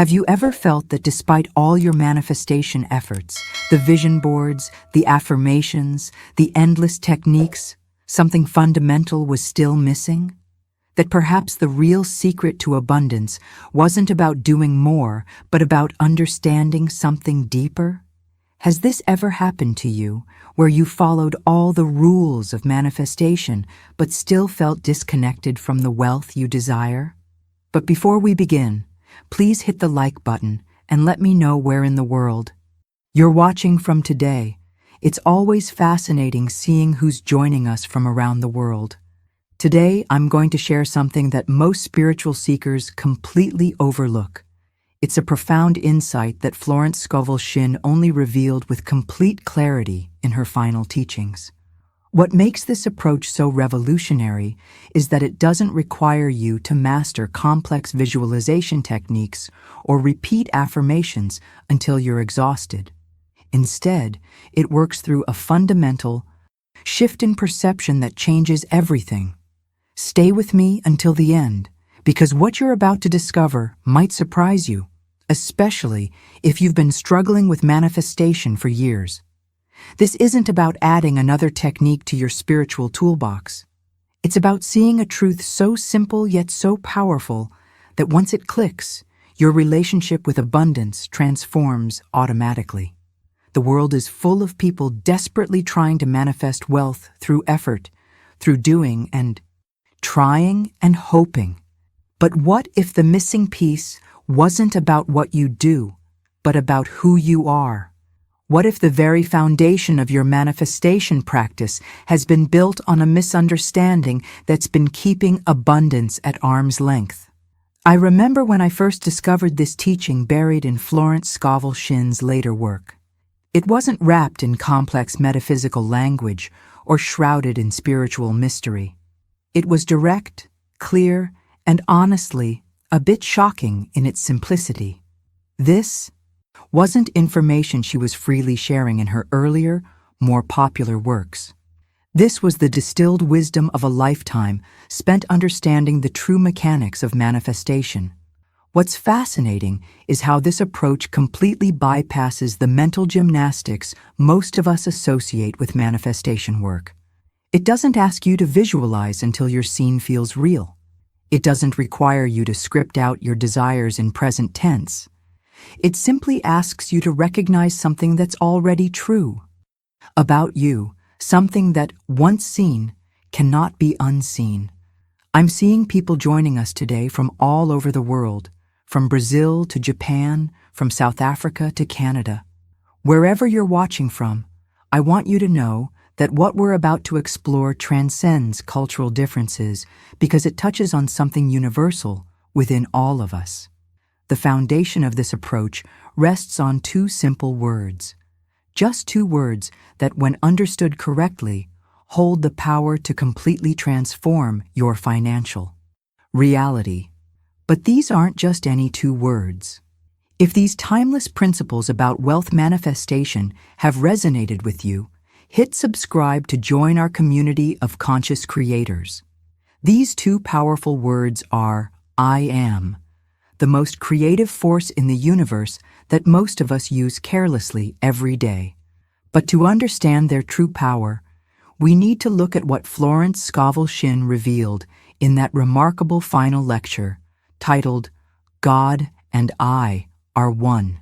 Have you ever felt that despite all your manifestation efforts, the vision boards, the affirmations, the endless techniques, something fundamental was still missing? That perhaps the real secret to abundance wasn't about doing more, but about understanding something deeper? Has this ever happened to you, where you followed all the rules of manifestation, but still felt disconnected from the wealth you desire? But before we begin, please hit the like button and let me know where in the world you're watching from today. It's always fascinating seeing who's joining us from around the world. Today, I'm going to share something that most spiritual seekers completely overlook. It's a profound insight that Florence Scovel Shinn only revealed with complete clarity in her final teachings. What makes this approach so revolutionary is that it doesn't require you to master complex visualization techniques or repeat affirmations until you're exhausted. Instead, it works through a fundamental shift in perception that changes everything. Stay with me until the end, because what you're about to discover might surprise you, especially if you've been struggling with manifestation for years. This isn't about adding another technique to your spiritual toolbox. It's about seeing a truth so simple yet so powerful that once it clicks, your relationship with abundance transforms automatically. The world is full of people desperately trying to manifest wealth through effort, through doing and trying and hoping. But what if the missing piece wasn't about what you do, but about who you are? What if the very foundation of your manifestation practice has been built on a misunderstanding that's been keeping abundance at arm's length? I remember when I first discovered this teaching buried in Florence Scovel Shinn's later work. It wasn't wrapped in complex metaphysical language or shrouded in spiritual mystery. It was direct, clear, and honestly, a bit shocking in its simplicity. This wasn't information she was freely sharing in her earlier, more popular works. This was the distilled wisdom of a lifetime spent understanding the true mechanics of manifestation. What's fascinating is how this approach completely bypasses the mental gymnastics most of us associate with manifestation work. It doesn't ask you to visualize until your scene feels real. It doesn't require you to script out your desires in present tense. It simply asks you to recognize something that's already true about you, something that, once seen, cannot be unseen. I'm seeing people joining us today from all over the world, from Brazil to Japan, from South Africa to Canada. Wherever you're watching from, I want you to know that what we're about to explore transcends cultural differences because it touches on something universal within all of us. The foundation of this approach rests on two simple words. Just two words that, when understood correctly, hold the power to completely transform your financial reality. But these aren't just any two words. If these timeless principles about wealth manifestation have resonated with you, hit subscribe to join our community of conscious creators. These two powerful words are I am, the most creative force in the universe that most of us use carelessly every day. But to understand their true power, we need to look at what Florence Scovel Shinn revealed in that remarkable final lecture titled, God and I Are One.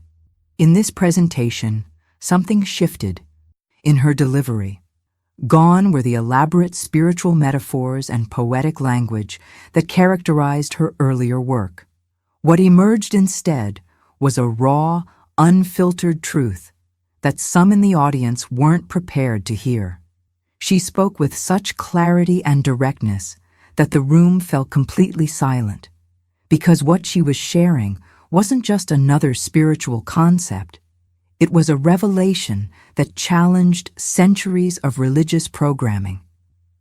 In this presentation, something shifted in her delivery. Gone were the elaborate spiritual metaphors and poetic language that characterized her earlier work. What emerged instead was a raw, unfiltered truth that some in the audience weren't prepared to hear. She spoke with such clarity and directness that the room fell completely silent, because what she was sharing wasn't just another spiritual concept. It was a revelation that challenged centuries of religious programming.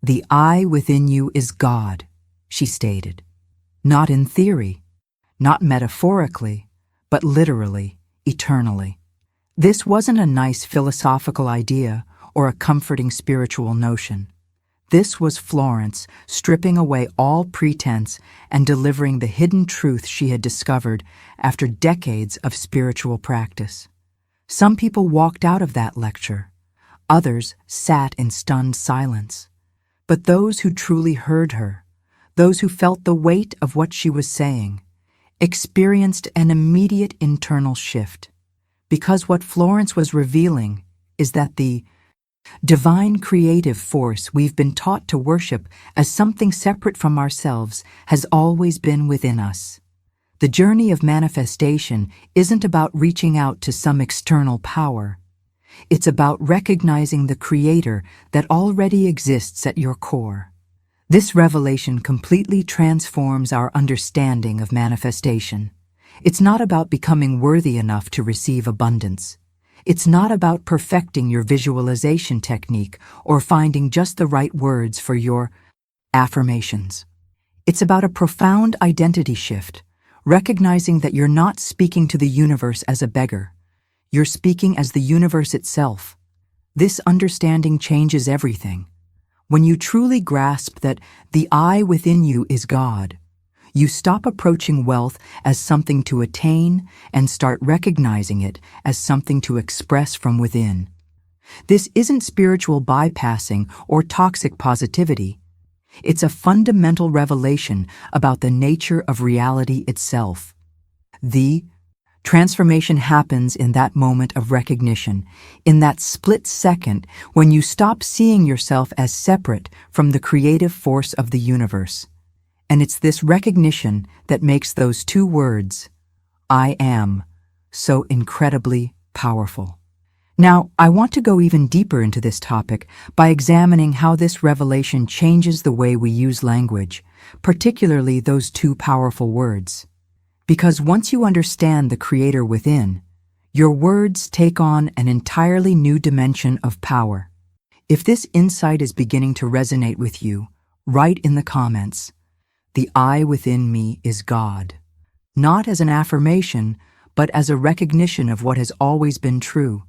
The I within you is God, she stated. Not in theory, not metaphorically, but literally, eternally. This wasn't a nice philosophical idea or a comforting spiritual notion. This was Florence stripping away all pretense and delivering the hidden truth she had discovered after decades of spiritual practice. Some people walked out of that lecture. Others sat in stunned silence. But those who truly heard her, those who felt the weight of what she was saying, experienced an immediate internal shift. Because what Florence was revealing is that the divine creative force we've been taught to worship as something separate from ourselves has always been within us. The journey of manifestation isn't about reaching out to some external power. It's about recognizing the Creator that already exists at your core. This revelation completely transforms our understanding of manifestation. It's not about becoming worthy enough to receive abundance. It's not about perfecting your visualization technique or finding just the right words for your affirmations. It's about a profound identity shift, recognizing that you're not speaking to the universe as a beggar. You're speaking as the universe itself. This understanding changes everything. When you truly grasp that the I within you is God, you stop approaching wealth as something to attain and start recognizing it as something to express from within. This isn't spiritual bypassing or toxic positivity. It's a fundamental revelation about the nature of reality itself. The transformation happens in that moment of recognition, in that split second when you stop seeing yourself as separate from the creative force of the universe. And it's this recognition that makes those two words, I am, so incredibly powerful. Now, I want to go even deeper into this topic by examining how this revelation changes the way we use language, particularly those two powerful words. Because once you understand the Creator within, your words take on an entirely new dimension of power. If this insight is beginning to resonate with you, write in the comments, "The I within me is God," not as an affirmation, but as a recognition of what has always been true.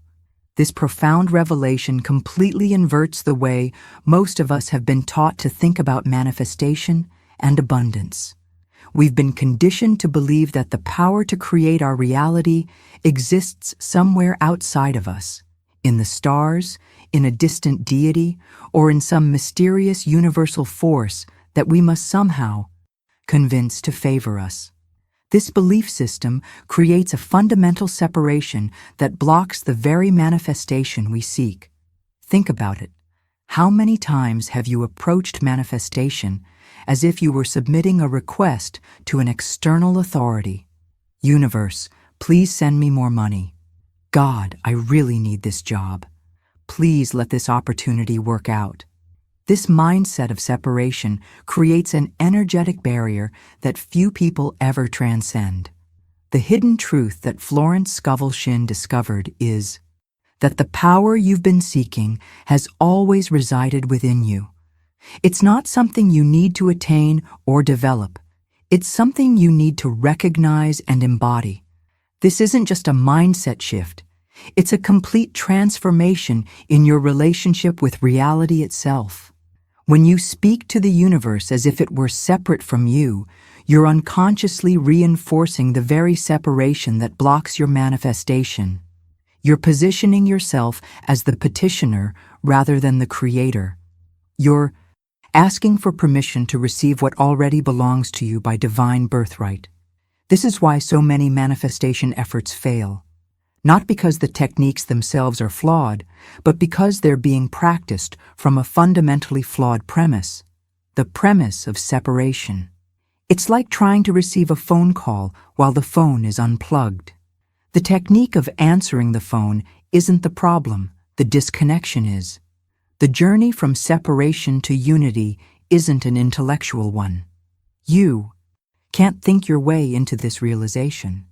This profound revelation completely inverts the way most of us have been taught to think about manifestation and abundance. We've been conditioned to believe that the power to create our reality exists somewhere outside of us, in the stars, in a distant deity, or in some mysterious universal force that we must somehow convince to favor us. This belief system creates a fundamental separation that blocks the very manifestation we seek. Think about it. How many times have you approached manifestation as if you were submitting a request to an external authority? Universe, please send me more money. God, I really need this job. Please let this opportunity work out. This mindset of separation creates an energetic barrier that few people ever transcend. The hidden truth that Florence Scovel Shinn discovered is that the power you've been seeking has always resided within you. It's not something you need to attain or develop. It's something you need to recognize and embody. This isn't just a mindset shift. It's a complete transformation in your relationship with reality itself. When you speak to the universe as if it were separate from you, you're unconsciously reinforcing the very separation that blocks your manifestation. You're positioning yourself as the petitioner rather than the creator. You're asking for permission to receive what already belongs to you by divine birthright. This is why so many manifestation efforts fail. Not because the techniques themselves are flawed, but because they're being practiced from a fundamentally flawed premise, the premise of separation. It's like trying to receive a phone call while the phone is unplugged. The technique of answering the phone isn't the problem, the disconnection is. The journey from separation to unity isn't an intellectual one. You can't think your way into this realization.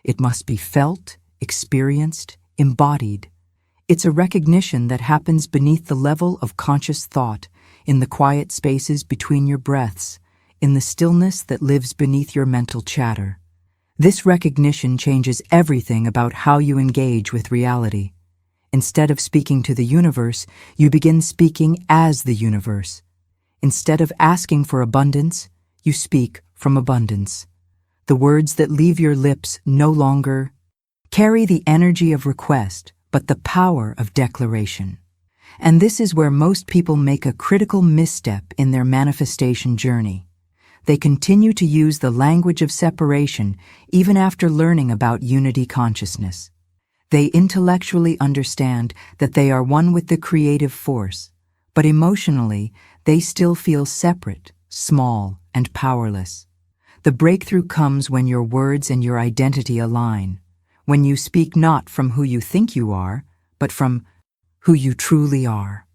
It must be felt, experienced, embodied. It's a recognition that happens beneath the level of conscious thought, in the quiet spaces between your breaths, in the stillness that lives beneath your mental chatter. This recognition changes everything about how you engage with reality. Instead of speaking to the universe, you begin speaking as the universe, Instead of asking for abundance, you speak from abundance. The words that leave your lips no longer carry the energy of request, but the power of declaration. And this is where most people make a critical misstep in their manifestation journey. They continue to use the language of separation even after learning about unity consciousness. They intellectually understand that they are one with the creative force, but emotionally, they still feel separate, small, and powerless. The breakthrough comes when your words and your identity align, when you speak not from who you think you are, but from who you truly are.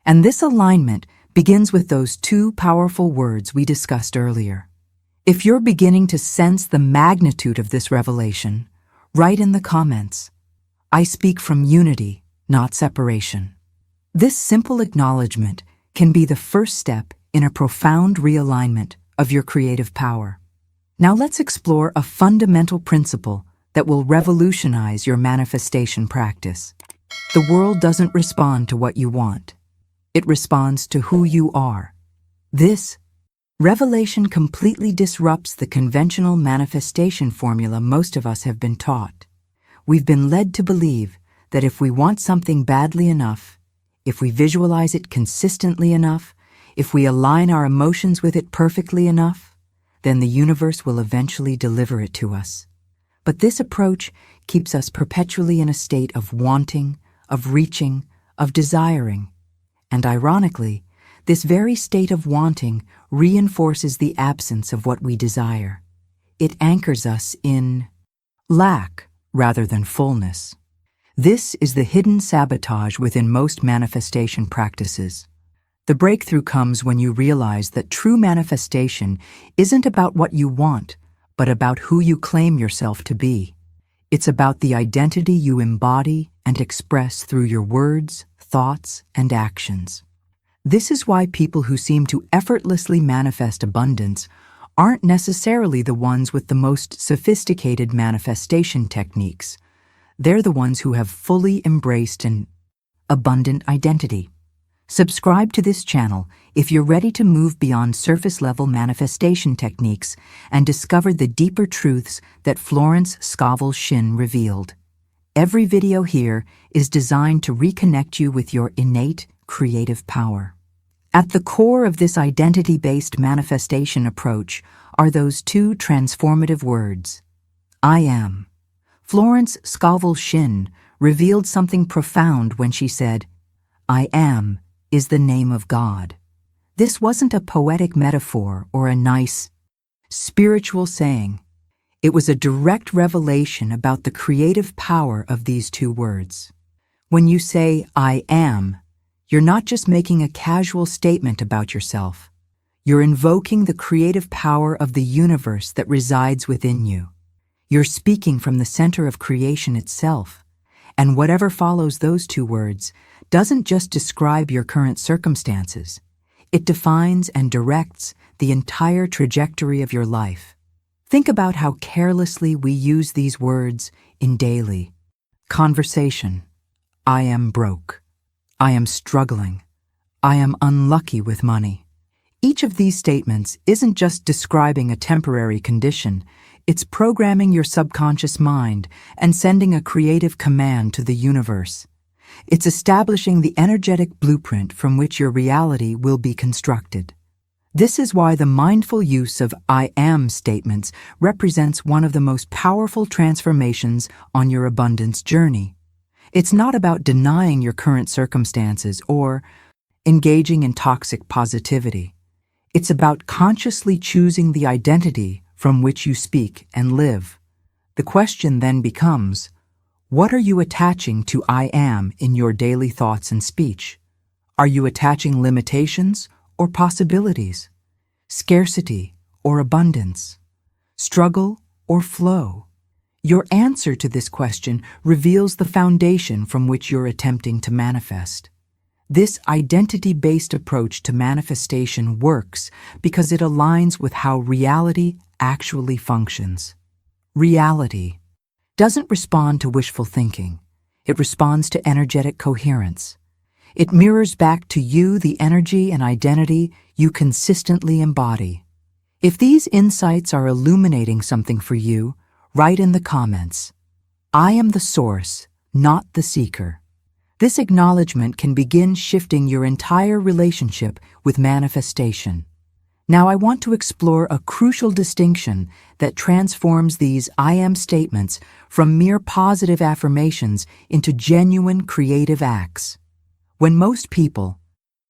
And this alignment begins with those two powerful words we discussed earlier. If you're beginning to sense the magnitude of this revelation, write in the comments, "I speak from unity, not separation." This simple acknowledgement can be the first step in a profound realignment of your creative power. Now let's explore a fundamental principle that will revolutionize your manifestation practice. The world doesn't respond to what you want. It responds to who you are. This revelation completely disrupts the conventional manifestation formula most of us have been taught. We've been led to believe that if we want something badly enough, if we visualize it consistently enough, if we align our emotions with it perfectly enough, then the universe will eventually deliver it to us. But this approach keeps us perpetually in a state of wanting, of reaching, of desiring. And ironically, this very state of wanting reinforces the absence of what we desire. It anchors us in lack rather than fullness. This is the hidden sabotage within most manifestation practices. The breakthrough comes when you realize that true manifestation isn't about what you want, but about who you claim yourself to be. It's about the identity you embody and express through your words, thoughts, and actions. This is why people who seem to effortlessly manifest abundance aren't necessarily the ones with the most sophisticated manifestation techniques. They're the ones who have fully embraced an abundant identity. Subscribe to this channel if you're ready to move beyond surface-level manifestation techniques and discover the deeper truths that Florence Scovel Shinn revealed. Every video here is designed to reconnect you with your innate creative power. At the core of this identity-based manifestation approach are those two transformative words, I am. Florence Scovel Shinn revealed something profound when she said, I am is the name of God. This wasn't a poetic metaphor or a nice, spiritual saying. It was a direct revelation about the creative power of these two words. When you say, I am, you're not just making a casual statement about yourself. You're invoking the creative power of the universe that resides within you. You're speaking from the center of creation itself. And whatever follows those two words doesn't just describe your current circumstances. It defines and directs the entire trajectory of your life. Think about how carelessly we use these words in daily conversation. I am broke. I am struggling. I am unlucky with money. Each of these statements isn't just describing a temporary condition. It's programming your subconscious mind and sending a creative command to the universe. It's establishing the energetic blueprint from which your reality will be constructed. This is why the mindful use of I am statements represents one of the most powerful transformations on your abundance journey. It's not about denying your current circumstances or engaging in toxic positivity. It's about consciously choosing the identity from which you speak and live. The question then becomes, what are you attaching to I am in your daily thoughts and speech? Are you attaching limitations or possibilities? Scarcity or abundance? Struggle or flow? Your answer to this question reveals the foundation from which you're attempting to manifest. This identity-based approach to manifestation works because it aligns with how reality actually functions. Reality doesn't respond to wishful thinking. It responds to energetic coherence. It mirrors back to you the energy and identity you consistently embody. If these insights are illuminating something for you, write in the comments, "I am the source, not the seeker." This acknowledgement can begin shifting your entire relationship with manifestation. Now I want to explore a crucial distinction that transforms these I am statements from mere positive affirmations into genuine creative acts. When most people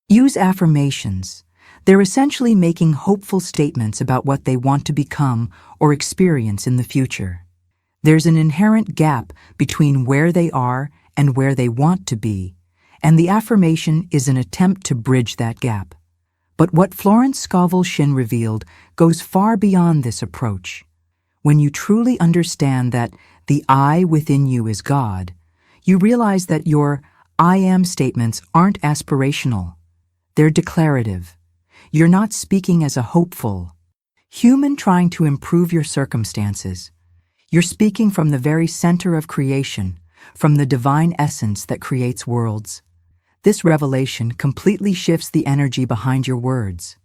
use affirmations, they're essentially making hopeful statements about what they want to become or experience in the future. There's an inherent gap between where they are and where they want to be, and the affirmation is an attempt to bridge that gap. But what Florence Scovel Shinn revealed goes far beyond this approach. When you truly understand that the I within you is God, you realize that your I am statements aren't aspirational. They're declarative. You're not speaking as a hopeful human trying to improve your circumstances. You're speaking from the very center of creation, from the divine essence that creates worlds. This revelation completely shifts the energy behind your words.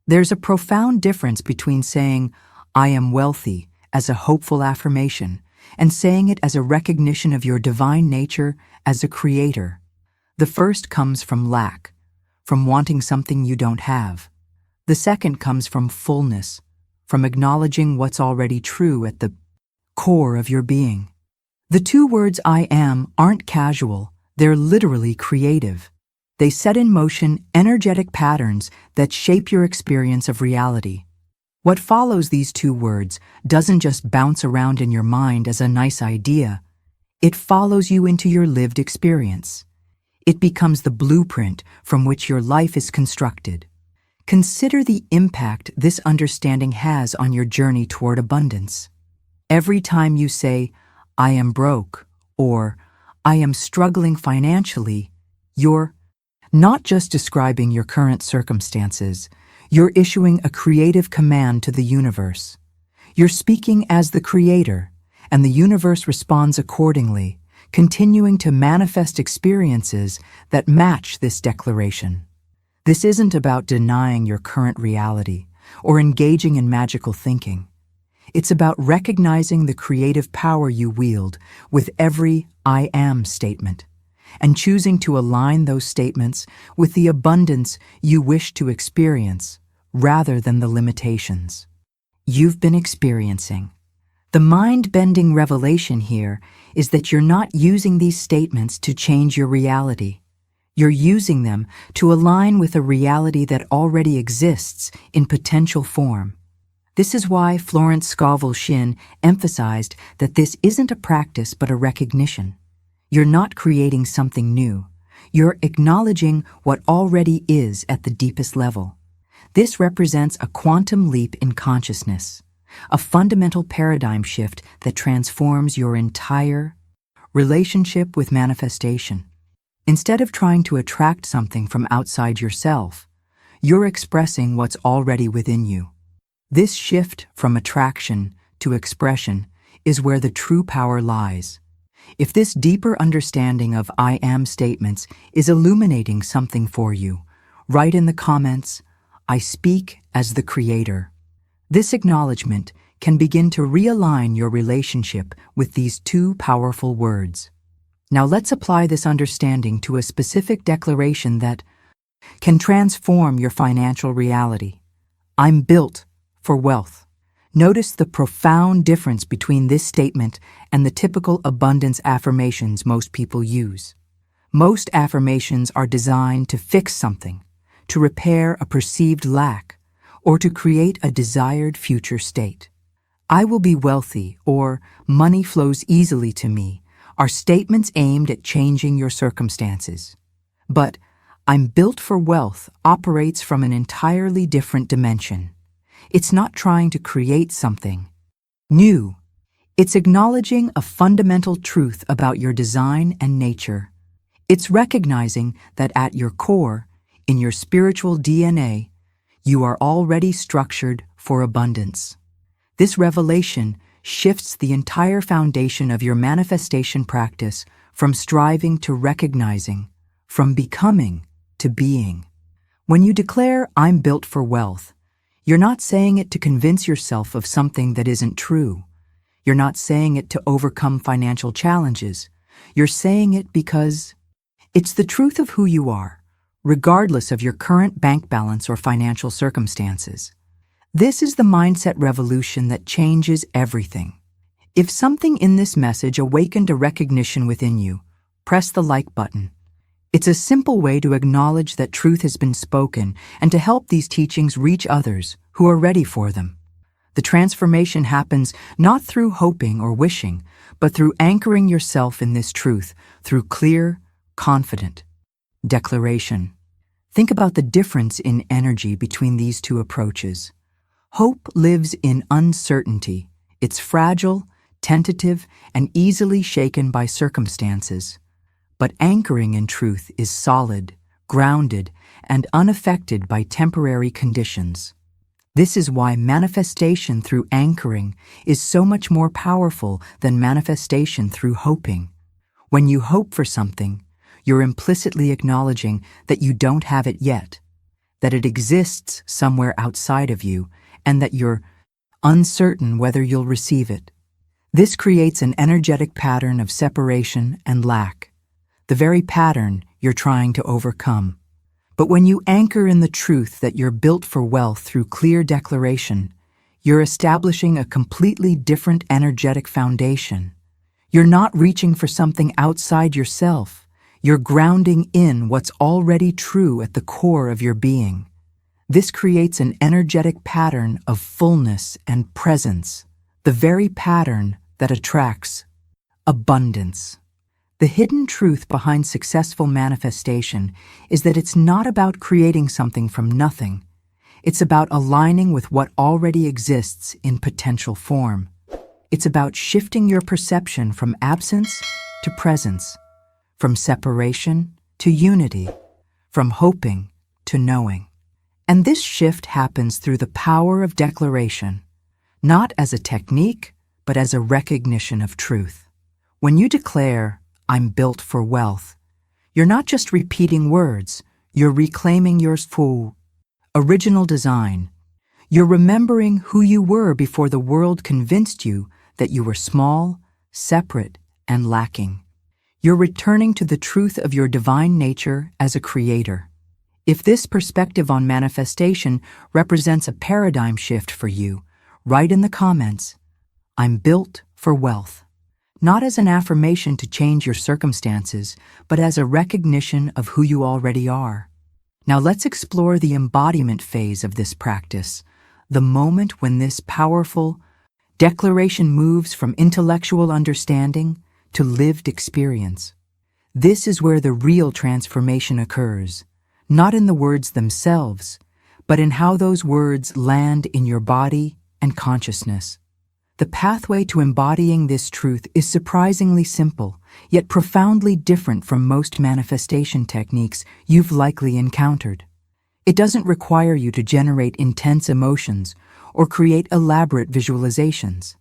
There's a profound difference between saying, "I am wealthy," as a hopeful affirmation, and saying it as a recognition of your divine nature as a creator. The first comes from lack, from wanting something you don't have. The second comes from fullness, from acknowledging what's already true at the core of your being. The two words I am aren't casual. They're literally creative. They set in motion energetic patterns that shape your experience of reality. What follows these two words doesn't just bounce around in your mind as a nice idea. It follows you into your lived experience. It becomes the blueprint from which your life is constructed. Consider the impact this understanding has on your journey toward abundance. Every time you say, "I am broke," or "I am struggling financially," you're not just describing your current circumstances, you're issuing a creative command to the universe. You're speaking as the creator, and the universe responds accordingly, continuing to manifest experiences that match this declaration. This isn't about denying your current reality or engaging in magical thinking. It's about recognizing the creative power you wield with every I am statement, and choosing to align those statements with the abundance you wish to experience rather than the limitations you've been experiencing. The mind-bending revelation here is that you're not using these statements to change your reality. You're using them to align with a reality that already exists in potential form. This is why Florence Scovel Shinn emphasized that this isn't a practice but a recognition. You're not creating something new. You're acknowledging what already is at the deepest level. This represents a quantum leap in consciousness, a fundamental paradigm shift that transforms your entire relationship with manifestation. Instead of trying to attract something from outside yourself, you're expressing what's already within you. This shift from attraction to expression is where the true power lies. If this deeper understanding of I am statements is illuminating something for you, write in the comments, "I speak as the creator." This acknowledgement can begin to realign your relationship with these two powerful words. Now let's apply this understanding to a specific declaration that can transform your financial reality. I'm built for wealth. Notice the profound difference between this statement and the typical abundance affirmations most people use. Most affirmations are designed to fix something, to repair a perceived lack, or to create a desired future state. I will be wealthy, or money flows easily to me, are statements aimed at changing your circumstances. But I'm built for wealth operates from an entirely different dimension. It's not trying to create something new. It's acknowledging a fundamental truth about your design and nature. It's recognizing that at your core, in your spiritual DNA, you are already structured for abundance. This revelation shifts the entire foundation of your manifestation practice from striving to recognizing, from becoming to being. When you declare, "I'm built for wealth," you're not saying it to convince yourself of something that isn't true. You're not saying it to overcome financial challenges. You're saying it because it's the truth of who you are, regardless of your current bank balance or financial circumstances. This is the mindset revolution that changes everything. If something in this message awakened a recognition within you, press the like button. It's a simple way to acknowledge that truth has been spoken and to help these teachings reach others who are ready for them. The transformation happens not through hoping or wishing, but through anchoring yourself in this truth through clear, confident declaration. Think about the difference in energy between these two approaches. Hope lives in uncertainty. It's fragile, tentative, and easily shaken by circumstances. But anchoring in truth is solid, grounded, and unaffected by temporary conditions. This is why manifestation through anchoring is so much more powerful than manifestation through hoping. When you hope for something, you're implicitly acknowledging that you don't have it yet, that it exists somewhere outside of you, and that you're uncertain whether you'll receive it. This creates an energetic pattern of separation and lack, the very pattern you're trying to overcome. But when you anchor in the truth that you're built for wealth through clear declaration, you're establishing a completely different energetic foundation. You're not reaching for something outside yourself. You're grounding in what's already true at the core of your being. This creates an energetic pattern of fullness and presence, the very pattern that attracts abundance. The hidden truth behind successful manifestation is that it's not about creating something from nothing. It's about aligning with what already exists in potential form. It's about shifting your perception from absence to presence, from separation to unity, from hoping to knowing. And this shift happens through the power of declaration, not as a technique, but as a recognition of truth. When you declare, "I'm built for wealth," you're not just repeating words, you're reclaiming your full, original design. You're remembering who you were before the world convinced you that you were small, separate, and lacking. You're returning to the truth of your divine nature as a creator. If this perspective on manifestation represents a paradigm shift for you, write in the comments, "I'm built for wealth." Not as an affirmation to change your circumstances, but as a recognition of who you already are. Now let's explore the embodiment phase of this practice, the moment when this powerful declaration moves from intellectual understanding to lived experience. This is where the real transformation occurs, not in the words themselves, but in how those words land in your body and consciousness. The pathway to embodying this truth is surprisingly simple, yet profoundly different from most manifestation techniques you've likely encountered. It doesn't require you to generate intense emotions or create elaborate visualizations.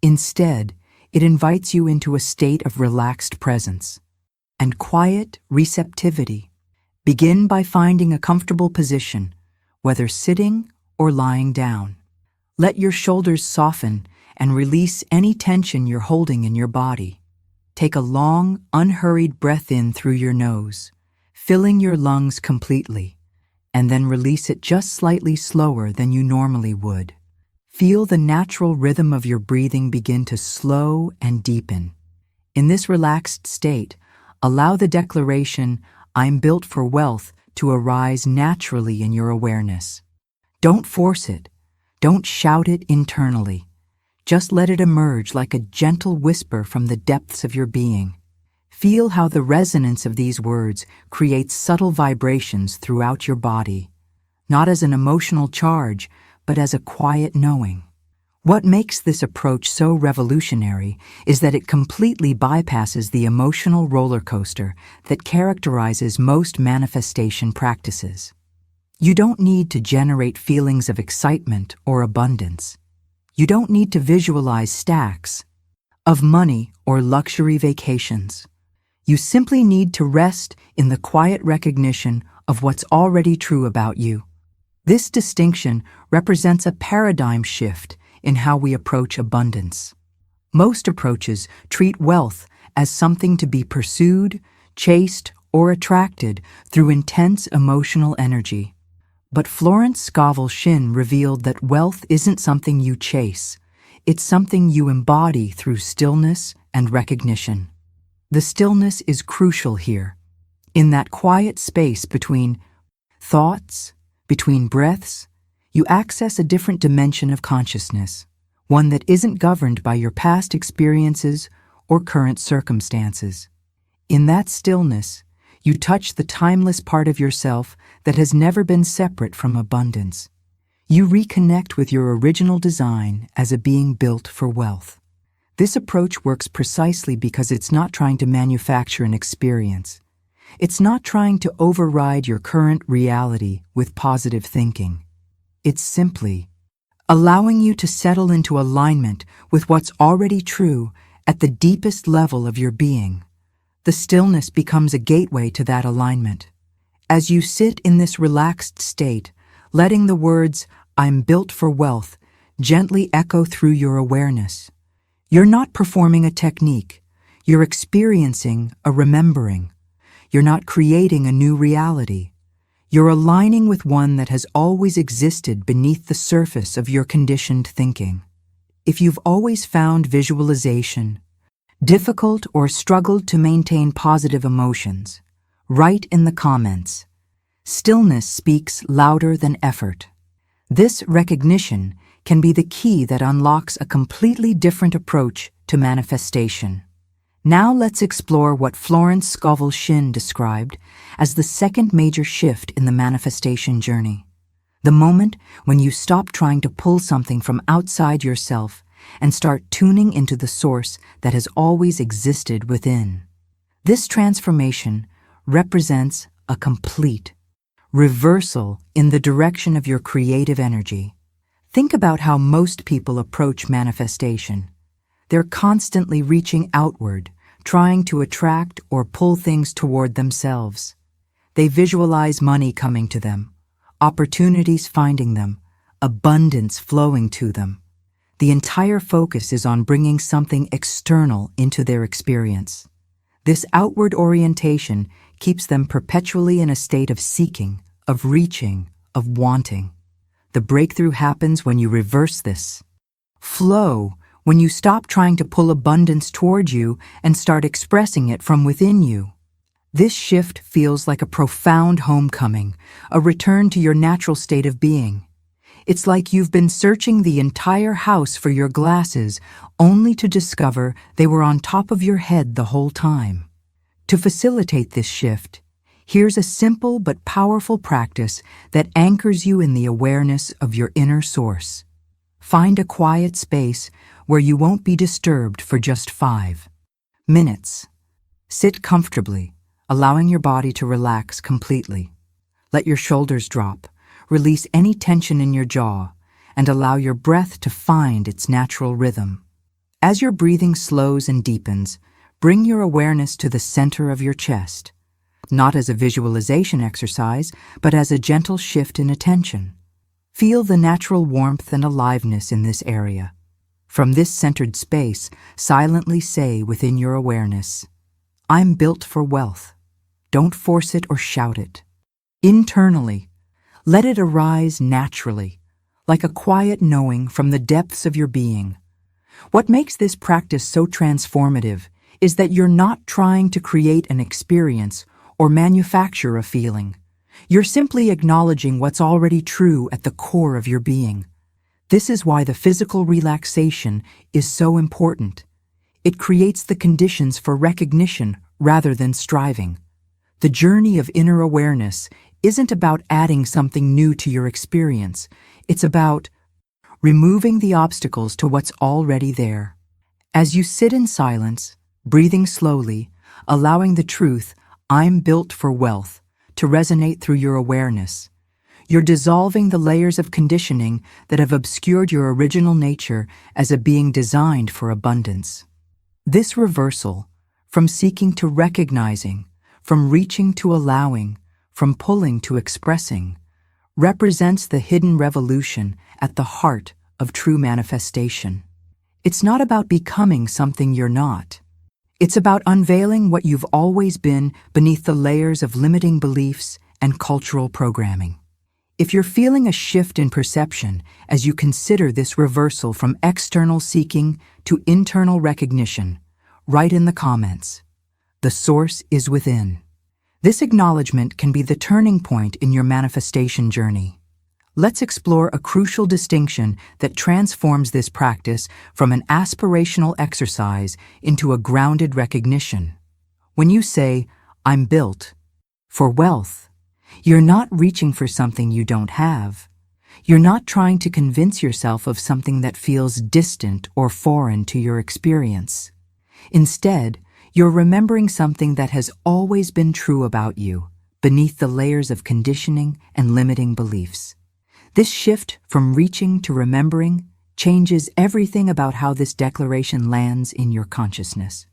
Instead, it invites you into a state of relaxed presence and quiet receptivity. Begin by finding a comfortable position, whether sitting or lying down. Let your shoulders soften and release any tension you're holding in your body. Take a long, unhurried breath in through your nose, filling your lungs completely, and then release it just slightly slower than you normally would. Feel the natural rhythm of your breathing begin to slow and deepen. In this relaxed state, allow the declaration, "I'm built for wealth," to arise naturally in your awareness. Don't force it. Don't shout it internally. Just let it emerge like a gentle whisper from the depths of your being. Feel how the resonance of these words creates subtle vibrations throughout your body, not as an emotional charge, but as a quiet knowing. What makes this approach so revolutionary is that it completely bypasses the emotional roller coaster that characterizes most manifestation practices. You don't need to generate feelings of excitement or abundance. You don't need to visualize stacks of money or luxury vacations. You simply need to rest in the quiet recognition of what's already true about you. This distinction represents a paradigm shift in how we approach abundance. Most approaches treat wealth as something to be pursued, chased, or attracted through intense emotional energy. But Florence Scovel Shinn revealed that wealth isn't something you chase. It's something you embody through stillness and recognition. The stillness is crucial here. In that quiet space between thoughts, between breaths, you access a different dimension of consciousness, one that isn't governed by your past experiences or current circumstances. In that stillness, you touch the timeless part of yourself that has never been separate from abundance. You reconnect with your original design as a being built for wealth. This approach works precisely because it's not trying to manufacture an experience. It's not trying to override your current reality with positive thinking. It's simply allowing you to settle into alignment with what's already true at the deepest level of your being. The stillness becomes a gateway to that alignment. As you sit in this relaxed state, letting the words, "I'm built for wealth," gently echo through your awareness. You're not performing a technique. You're experiencing a remembering. You're not creating a new reality. You're aligning with one that has always existed beneath the surface of your conditioned thinking. If you've always found visualization difficult or struggled to maintain positive emotions, write in the comments. Stillness speaks louder than effort. This recognition can be the key that unlocks a completely different approach to manifestation. Now let's explore what Florence Scovel Shinn described as the second major shift in the manifestation journey. The moment when you stop trying to pull something from outside yourself and start tuning into the source that has always existed within. This transformation represents a complete reversal in the direction of your creative energy. Think about how most people approach manifestation. They're constantly reaching outward, trying to attract or pull things toward themselves. They visualize money coming to them, opportunities finding them, abundance flowing to them. The entire focus is on bringing something external into their experience. This outward orientation keeps them perpetually in a state of seeking, of reaching, of wanting. The breakthrough happens when you reverse this. Flow, when you stop trying to pull abundance toward you and start expressing it from within you. This shift feels like a profound homecoming, a return to your natural state of being. It's like you've been searching the entire house for your glasses, only to discover they were on top of your head the whole time. To facilitate this shift, here's a simple but powerful practice that anchors you in the awareness of your inner source. Find a quiet space where you won't be disturbed for just 5 minutes. Sit comfortably, allowing your body to relax completely. Let your shoulders drop, release any tension in your jaw, and allow your breath to find its natural rhythm. As your breathing slows and deepens, bring your awareness to the center of your chest, not as a visualization exercise, but as a gentle shift in attention. Feel the natural warmth and aliveness in this area. From this centered space, silently say within your awareness, "I'm built for wealth." Don't force it or shout it. Internally, let it arise naturally, like a quiet knowing from the depths of your being. What makes this practice so transformative is that you're not trying to create an experience or manufacture a feeling. You're simply acknowledging what's already true at the core of your being. This is why the physical relaxation is so important. It creates the conditions for recognition rather than striving. The journey of inner awareness isn't about adding something new to your experience. It's about removing the obstacles to what's already there. As you sit in silence, breathing slowly, allowing the truth, "I'm built for wealth," to resonate through your awareness, you're dissolving the layers of conditioning that have obscured your original nature as a being designed for abundance. This reversal, from seeking to recognizing, from reaching to allowing, from pulling to expressing, represents the hidden revolution at the heart of true manifestation. It's not about becoming something you're not. It's about unveiling what you've always been beneath the layers of limiting beliefs and cultural programming. If you're feeling a shift in perception as you consider this reversal from external seeking to internal recognition, write in the comments. The source is within. This acknowledgement can be the turning point in your manifestation journey. Let's explore a crucial distinction that transforms this practice from an aspirational exercise into a grounded recognition. When you say, "I'm built for wealth," you're not reaching for something you don't have. You're not trying to convince yourself of something that feels distant or foreign to your experience. Instead, you're remembering something that has always been true about you, beneath the layers of conditioning and limiting beliefs. This shift from reaching to remembering changes everything about how this declaration lands in your consciousness.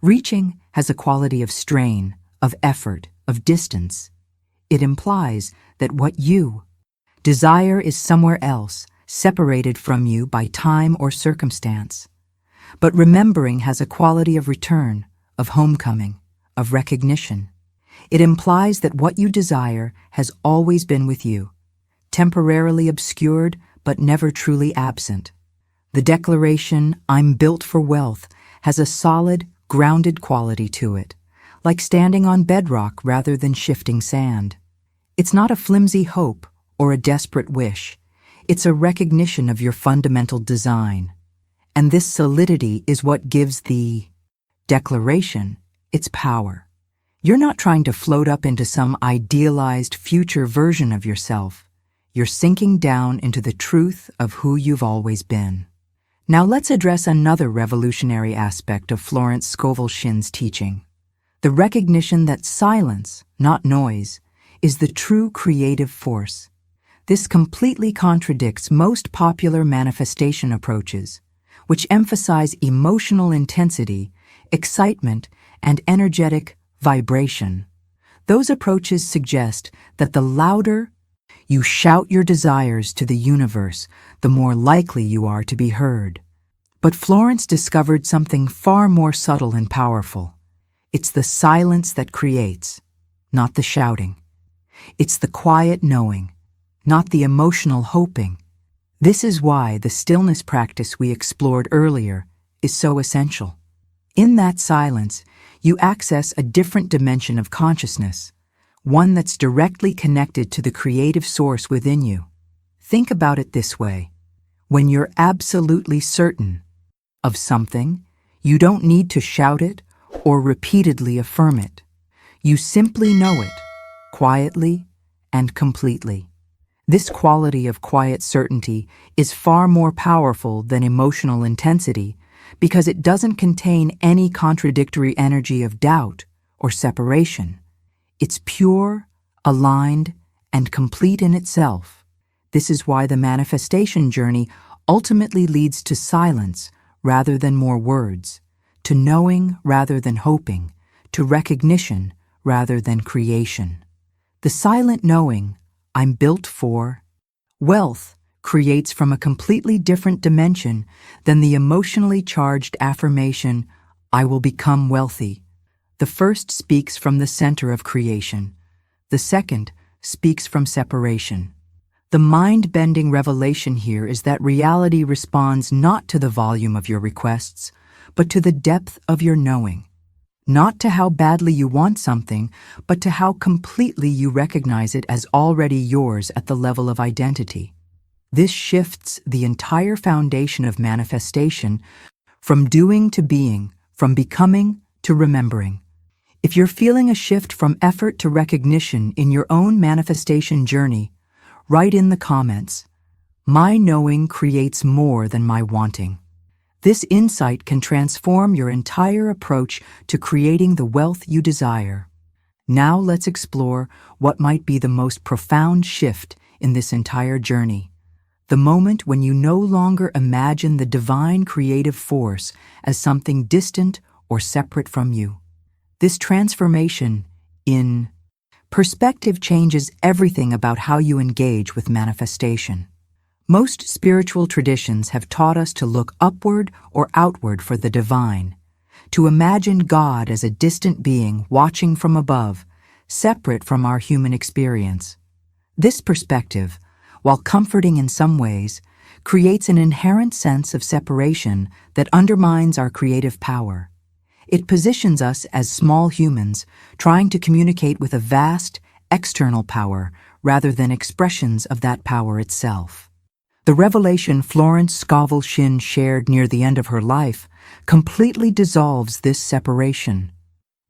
Reaching has a quality of strain, of effort, of distance. It implies that what you desire is somewhere else, separated from you by time or circumstance. But remembering has a quality of return, of homecoming, of recognition. It implies that what you desire has always been with you, temporarily obscured but never truly absent. The declaration, "I'm built for wealth," has a solid, grounded quality to it, like standing on bedrock rather than shifting sand. It's not a flimsy hope or a desperate wish. It's a recognition of your fundamental design. And this solidity is what gives the declaration its power. You're not trying to float up into some idealized future version of yourself. You're sinking down into the truth of who you've always been. Now let's address another revolutionary aspect of Florence Scovel Shinn's teaching: the recognition that silence, not noise, is the true creative force. This completely contradicts most popular manifestation approaches, which emphasize emotional intensity, excitement, and energetic vibration. Those approaches suggest that the louder you shout your desires to the universe, the more likely you are to be heard. But Florence discovered something far more subtle and powerful. It's the silence that creates, not the shouting. It's the quiet knowing, not the emotional hoping. This is why the stillness practice we explored earlier is so essential. In that silence, you access a different dimension of consciousness, one that's directly connected to the creative source within you. Think about it this way: when you're absolutely certain of something, you don't need to shout it or repeatedly affirm it. You simply know it, quietly and completely. This quality of quiet certainty is far more powerful than emotional intensity because it doesn't contain any contradictory energy of doubt or separation. It's pure, aligned, and complete in itself. This is why the manifestation journey ultimately leads to silence rather than more words, to knowing rather than hoping, to recognition rather than creation. The silent knowing, "I'm built for wealth," creates from a completely different dimension than the emotionally charged affirmation, "I will become wealthy." The first speaks from the center of creation. The second speaks from separation. The mind-bending revelation here is that reality responds not to the volume of your requests, but to the depth of your knowing. Not to how badly you want something, but to how completely you recognize it as already yours at the level of identity. This shifts the entire foundation of manifestation from doing to being, from becoming to remembering. If you're feeling a shift from effort to recognition in your own manifestation journey, write in the comments, "My knowing creates more than my wanting." This insight can transform your entire approach to creating the wealth you desire. Now let's explore what might be the most profound shift in this entire journey: the moment when you no longer imagine the divine creative force as something distant or separate from you. This transformation in perspective changes everything about how you engage with manifestation. Most spiritual traditions have taught us to look upward or outward for the divine, to imagine God as a distant being watching from above, separate from our human experience. This perspective, while comforting in some ways, creates an inherent sense of separation that undermines our creative power. It positions us as small humans trying to communicate with a vast, external power rather than expressions of that power itself. The revelation Florence Scovel Shinn shared near the end of her life completely dissolves this separation.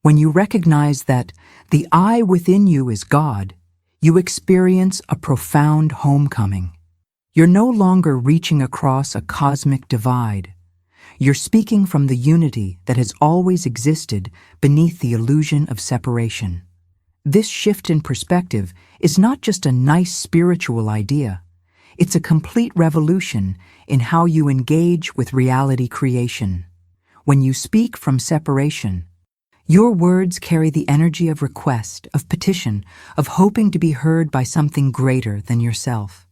When you recognize that the I within you is God, you experience a profound homecoming. You're no longer reaching across a cosmic divide. You're speaking from the unity that has always existed beneath the illusion of separation. This shift in perspective is not just a nice spiritual idea. It's a complete revolution in how you engage with reality creation. When you speak from separation, your words carry the energy of request, of petition, of hoping to be heard by something greater than yourself.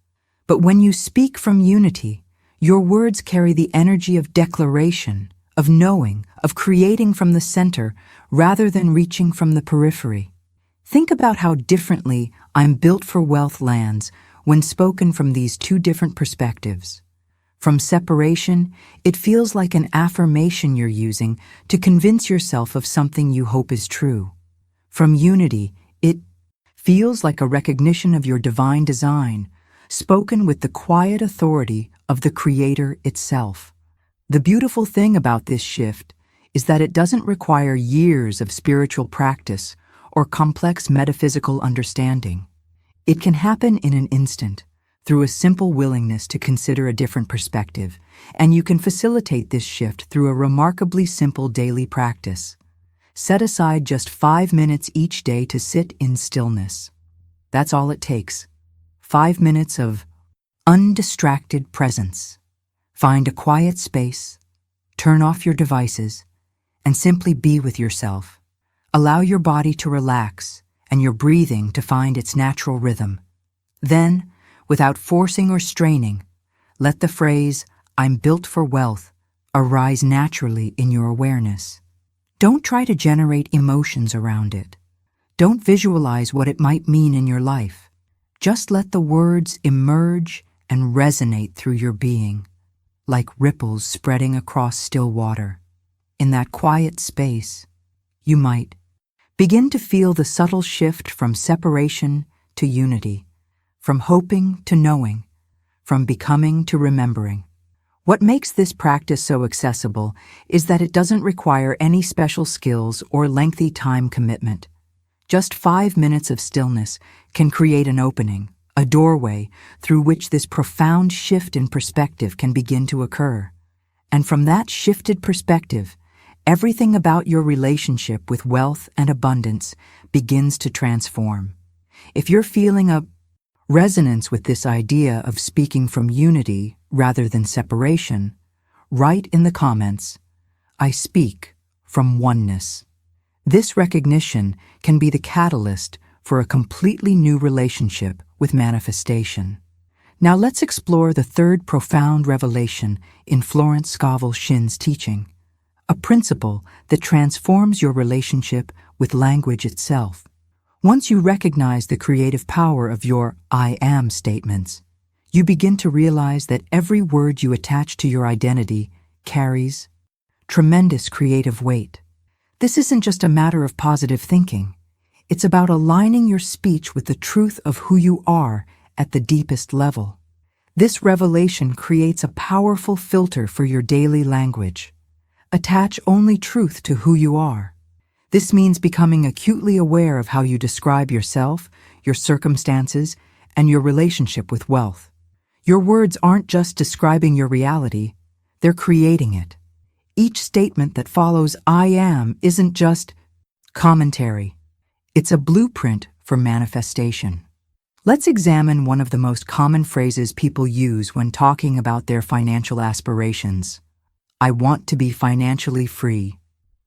But when you speak from unity, your words carry the energy of declaration, of knowing, of creating from the center rather than reaching from the periphery. Think about how differently "I'm built for wealth" lands when spoken from these two different perspectives. From separation, it feels like an affirmation you're using to convince yourself of something you hope is true. From unity, it feels like a recognition of your divine design, spoken with the quiet authority of the Creator itself. The beautiful thing about this shift is that it doesn't require years of spiritual practice or complex metaphysical understanding. It can happen in an instant, through a simple willingness to consider a different perspective, and you can facilitate this shift through a remarkably simple daily practice. Set aside just 5 minutes each day to sit in stillness. That's all it takes. 5 minutes of undistracted presence. Find a quiet space, turn off your devices, and simply be with yourself. Allow your body to relax and your breathing to find its natural rhythm. Then, without forcing or straining, let the phrase, "I'm built for wealth," arise naturally in your awareness. Don't try to generate emotions around it. Don't visualize what it might mean in your life. Just let the words emerge and resonate through your being, like ripples spreading across still water. In that quiet space, you might begin to feel the subtle shift from separation to unity, from hoping to knowing, from becoming to remembering. What makes this practice so accessible is that it doesn't require any special skills or lengthy time commitment. Just 5 minutes of stillness can create an opening, a doorway through which this profound shift in perspective can begin to occur. And from that shifted perspective, everything about your relationship with wealth and abundance begins to transform. If you're feeling a resonance with this idea of speaking from unity rather than separation, write in the comments, "I speak from oneness." This recognition can be the catalyst for a completely new relationship with manifestation. Now let's explore the third profound revelation in Florence Scovel Shinn's teaching, a principle that transforms your relationship with language itself. Once you recognize the creative power of your "I am" statements, you begin to realize that every word you attach to your identity carries tremendous creative weight. This isn't just a matter of positive thinking. It's about aligning your speech with the truth of who you are at the deepest level. This revelation creates a powerful filter for your daily language. Attach only truth to who you are. This means becoming acutely aware of how you describe yourself, your circumstances, and your relationship with wealth. Your words aren't just describing your reality, they're creating it. Each statement that follows "I am" isn't just commentary. It's a blueprint for manifestation. Let's examine one of the most common phrases people use when talking about their financial aspirations. "I want to be financially free."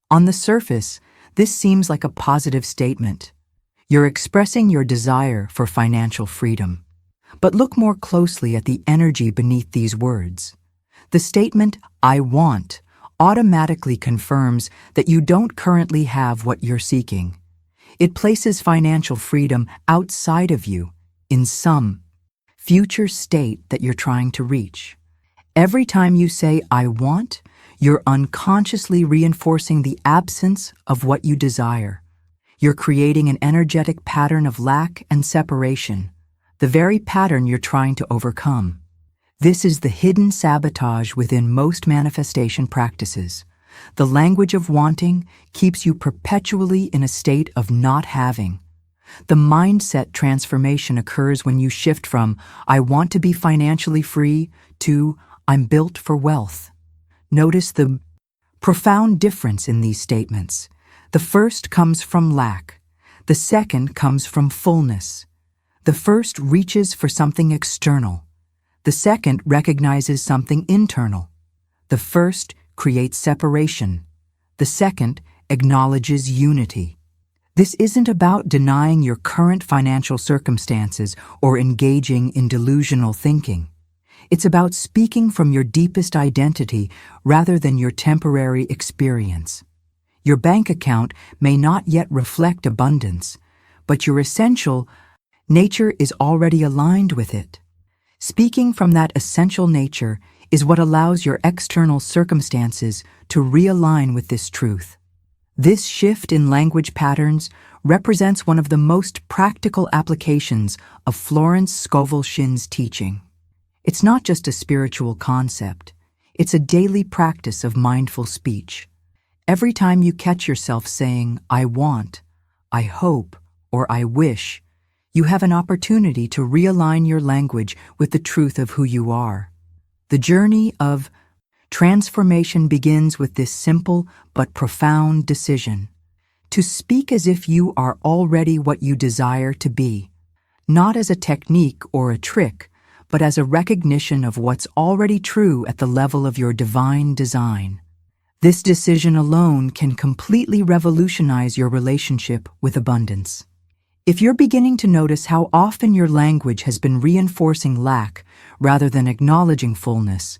On the surface, This seems like a positive statement. You're expressing your desire for financial freedom. But look more closely at the energy beneath these words. The statement, "I want," automatically confirms that you don't currently have what you're seeking. It places financial freedom outside of you, in some future state that you're trying to reach. Every time you say, "I want," you're unconsciously reinforcing the absence of what you desire. You're creating an energetic pattern of lack and separation, the very pattern you're trying to overcome. This is the hidden sabotage within most manifestation practices. The language of wanting keeps you perpetually in a state of not having. The mindset transformation occurs when you shift from, "I want to be financially free," to, "I'm built for wealth." Notice the profound difference in these statements. The first comes from lack. The second comes from fullness. The first reaches for something external. The second recognizes something internal. The first creates separation. The second acknowledges unity. This isn't about denying your current financial circumstances or engaging in delusional thinking. It's about speaking from your deepest identity rather than your temporary experience. Your bank account may not yet reflect abundance, but your essential nature is already aligned with it. Speaking from that essential nature is what allows your external circumstances to realign with this truth. This shift in language patterns represents one of the most practical applications of Florence Scovel Shinn's teaching. It's not just a spiritual concept, it's a daily practice of mindful speech. Every time you catch yourself saying, "I want," "I hope," or "I wish," you have an opportunity to realign your language with the truth of who you are. The journey of transformation begins with this simple but profound decision: to speak as if you are already what you desire to be, not as a technique or a trick, but as a recognition of what's already true at the level of your divine design. This decision alone can completely revolutionize your relationship with abundance. If you're beginning to notice how often your language has been reinforcing lack rather than acknowledging fullness,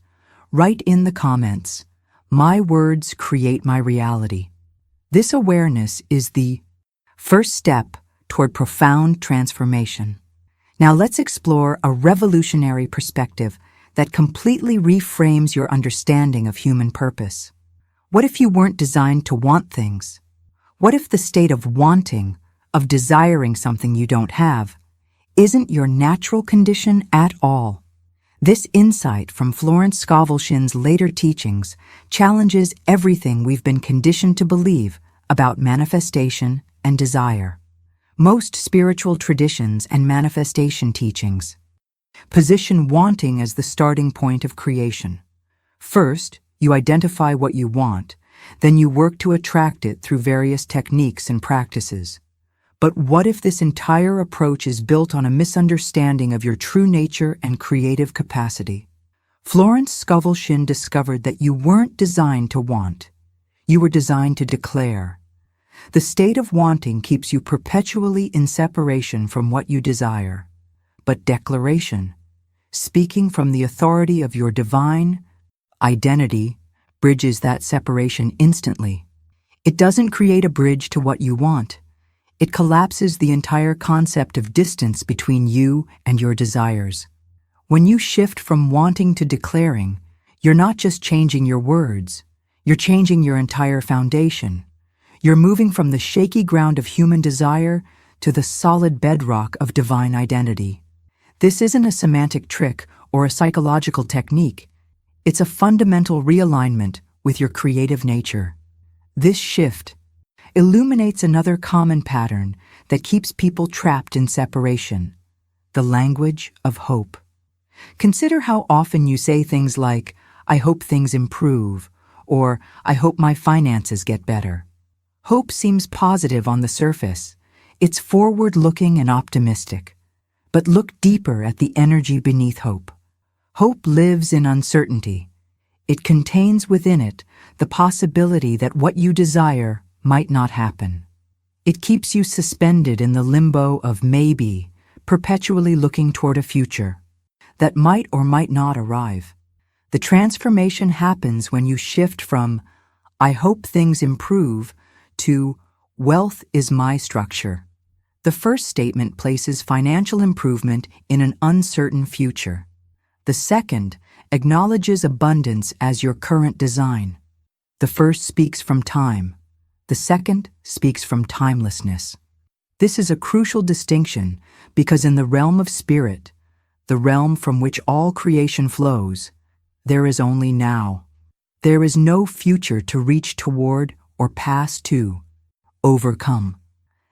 write in the comments, "My words create my reality." This awareness is the first step toward profound transformation. Now let's explore a revolutionary perspective that completely reframes your understanding of human purpose. What if you weren't designed to want things? What if the state of wanting, of desiring something you don't have, isn't your natural condition at all? This insight from Florence Scovel Shinn's later teachings challenges everything we've been conditioned to believe about manifestation and desire. Most spiritual traditions and manifestation teachings position wanting as the starting point of creation. First, you identify what you want, then you work to attract it through various techniques and practices. But what if this entire approach is built on a misunderstanding of your true nature and creative capacity? Florence Scovel Shinn discovered that you weren't designed to want. You were designed to declare. The state of wanting keeps you perpetually in separation from what you desire. But declaration, speaking from the authority of your divine identity, bridges that separation instantly. It doesn't create a bridge to what you want. It collapses the entire concept of distance between you and your desires. When you shift from wanting to declaring, you're not just changing your words, you're changing your entire foundation. You're moving from the shaky ground of human desire to the solid bedrock of divine identity. This isn't a semantic trick or a psychological technique. It's a fundamental realignment with your creative nature. This shift illuminates another common pattern that keeps people trapped in separation: the language of hope. Consider how often you say things like, "I hope things improve," or "I hope my finances get better." Hope seems positive on the surface. It's forward-looking and optimistic. But look deeper at the energy beneath hope. Hope lives in uncertainty. It contains within it the possibility that what you desire might not happen. It keeps you suspended in the limbo of maybe, perpetually looking toward a future that might or might not arrive. The transformation happens when you shift from, I hope things improve, to, wealth is my structure. The first statement places financial improvement in an uncertain future. The second acknowledges abundance as your current design. The first speaks from time. The second speaks from timelessness. This is a crucial distinction because in the realm of spirit, the realm from which all creation flows, there is only now. There is no future to reach toward or pass to, overcome.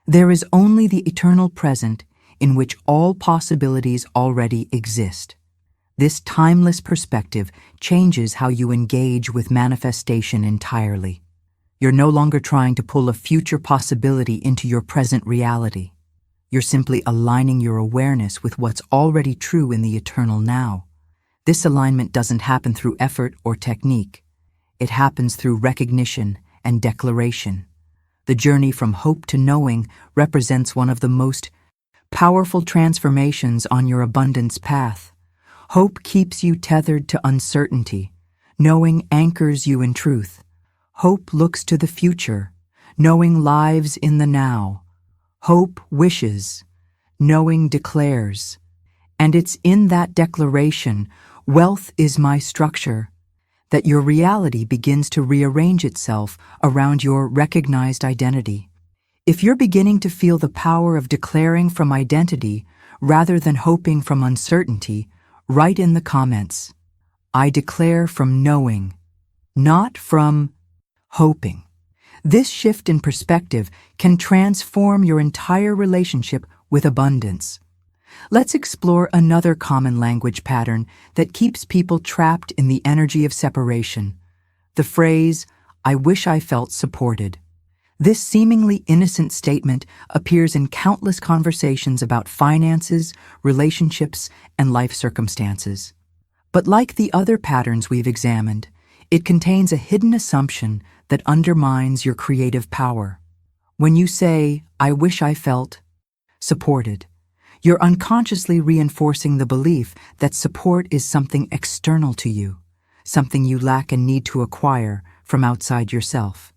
There is only the eternal present in which all possibilities already exist. This timeless perspective changes how you engage with manifestation entirely. You're no longer trying to pull a future possibility into your present reality. You're simply aligning your awareness with what's already true in the eternal now. This alignment doesn't happen through effort or technique. It happens through recognition and declaration. The journey from hope to knowing represents one of the most powerful transformations on your abundance path. Hope keeps you tethered to uncertainty. Knowing anchors you in truth. Hope looks to the future. Knowing lives in the now. Hope wishes. Knowing declares. And it's in that declaration, wealth is my structure, that your reality begins to rearrange itself around your recognized identity. If you're beginning to feel the power of declaring from identity rather than hoping from uncertainty, write in the comments, I declare from knowing, not from hoping. This shift in perspective can transform your entire relationship with abundance. Let's explore another common language pattern that keeps people trapped in the energy of separation. The phrase, I wish I felt supported. This seemingly innocent statement appears in countless conversations about finances, relationships, and life circumstances. But like the other patterns we've examined, it contains a hidden assumption that undermines your creative power. When you say, I wish I felt supported, you're unconsciously reinforcing the belief that support is something external to you, something you lack and need to acquire from outside yourself.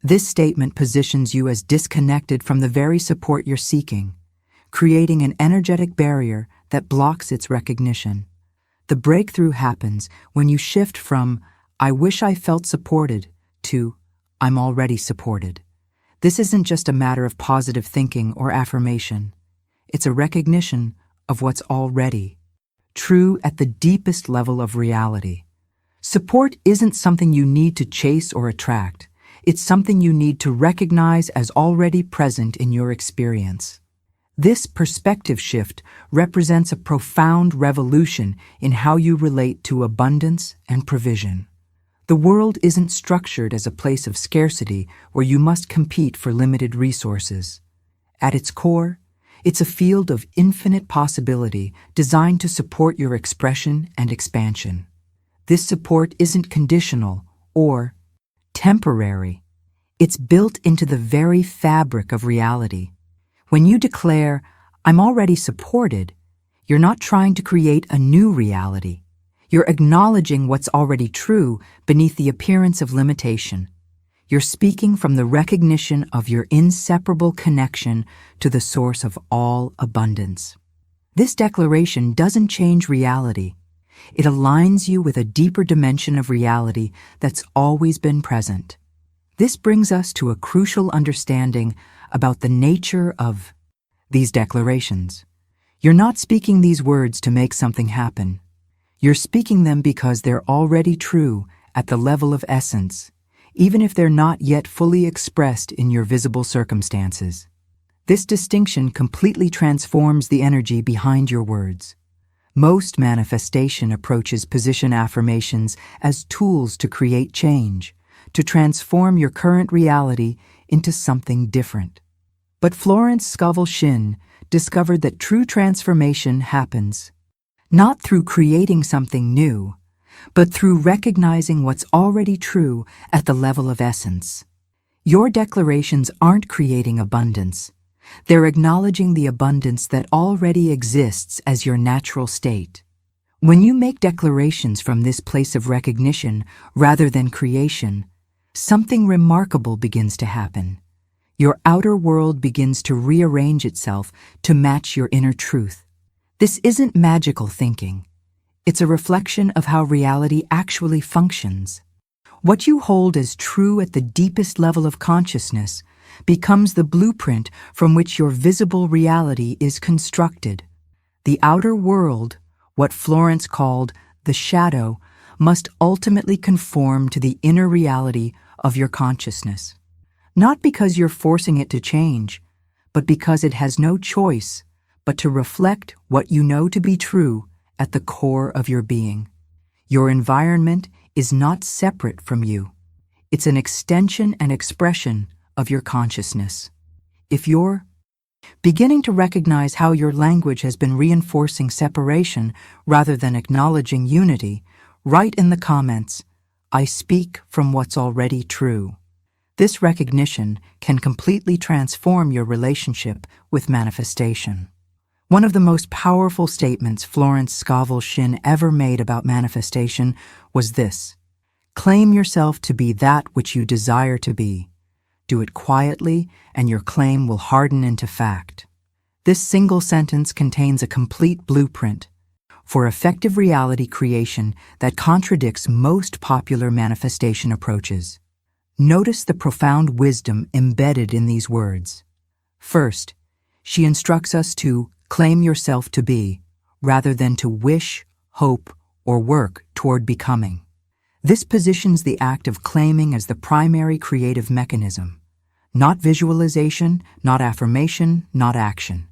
This statement positions you as disconnected from the very support you're seeking, creating an energetic barrier that blocks its recognition. The breakthrough happens when you shift from, I wish I felt supported, to, I'm already supported. This isn't just a matter of positive thinking or affirmation. It's a recognition of what's already true at the deepest level of reality. Support isn't something you need to chase or attract. It's something you need to recognize as already present in your experience. This perspective shift represents a profound revolution in how you relate to abundance and provision. The world isn't structured as a place of scarcity where you must compete for limited resources. At its core, it's a field of infinite possibility designed to support your expression and expansion. This support isn't conditional or temporary. It's built into the very fabric of reality. When you declare, I'm already supported, you're not trying to create a new reality. You're acknowledging what's already true beneath the appearance of limitation. You're speaking from the recognition of your inseparable connection to the source of all abundance. This declaration doesn't change reality. It aligns you with a deeper dimension of reality that's always been present. This brings us to a crucial understanding about the nature of these declarations. You're not speaking these words to make something happen. You're speaking them because they're already true at the level of essence, even if they're not yet fully expressed in your visible circumstances. This distinction completely transforms the energy behind your words. Most manifestation approaches position affirmations as tools to create change, to transform your current reality into something different. But Florence Scovel Shinn discovered that true transformation happens not through creating something new, but through recognizing what's already true at the level of essence. Your declarations aren't creating abundance. They're acknowledging the abundance that already exists as your natural state. When you make declarations from this place of recognition rather than creation, something remarkable begins to happen. Your outer world begins to rearrange itself to match your inner truth. This isn't magical thinking. It's a reflection of how reality actually functions. What you hold as true at the deepest level of consciousness becomes the blueprint from which your visible reality is constructed. The outer world, what Florence called the shadow, must ultimately conform to the inner reality of your consciousness. Not because you're forcing it to change, but because it has no choice but to reflect what you know to be true at the core of your being. Your environment is not separate from you. It's an extension and expression of your consciousness. If you're beginning to recognize how your language has been reinforcing separation rather than acknowledging unity, write in the comments, "I speak from what's already true." This recognition can completely transform your relationship with manifestation. One of the most powerful statements Florence Scovel Shinn ever made about manifestation was this: claim yourself to be that which you desire to be. Do it quietly, and your claim will harden into fact. This single sentence contains a complete blueprint for effective reality creation that contradicts most popular manifestation approaches. Notice the profound wisdom embedded in these words. First, she instructs us to claim yourself to be, rather than to wish, hope, or work toward becoming. This positions the act of claiming as the primary creative mechanism. Not visualization, not affirmation, not action.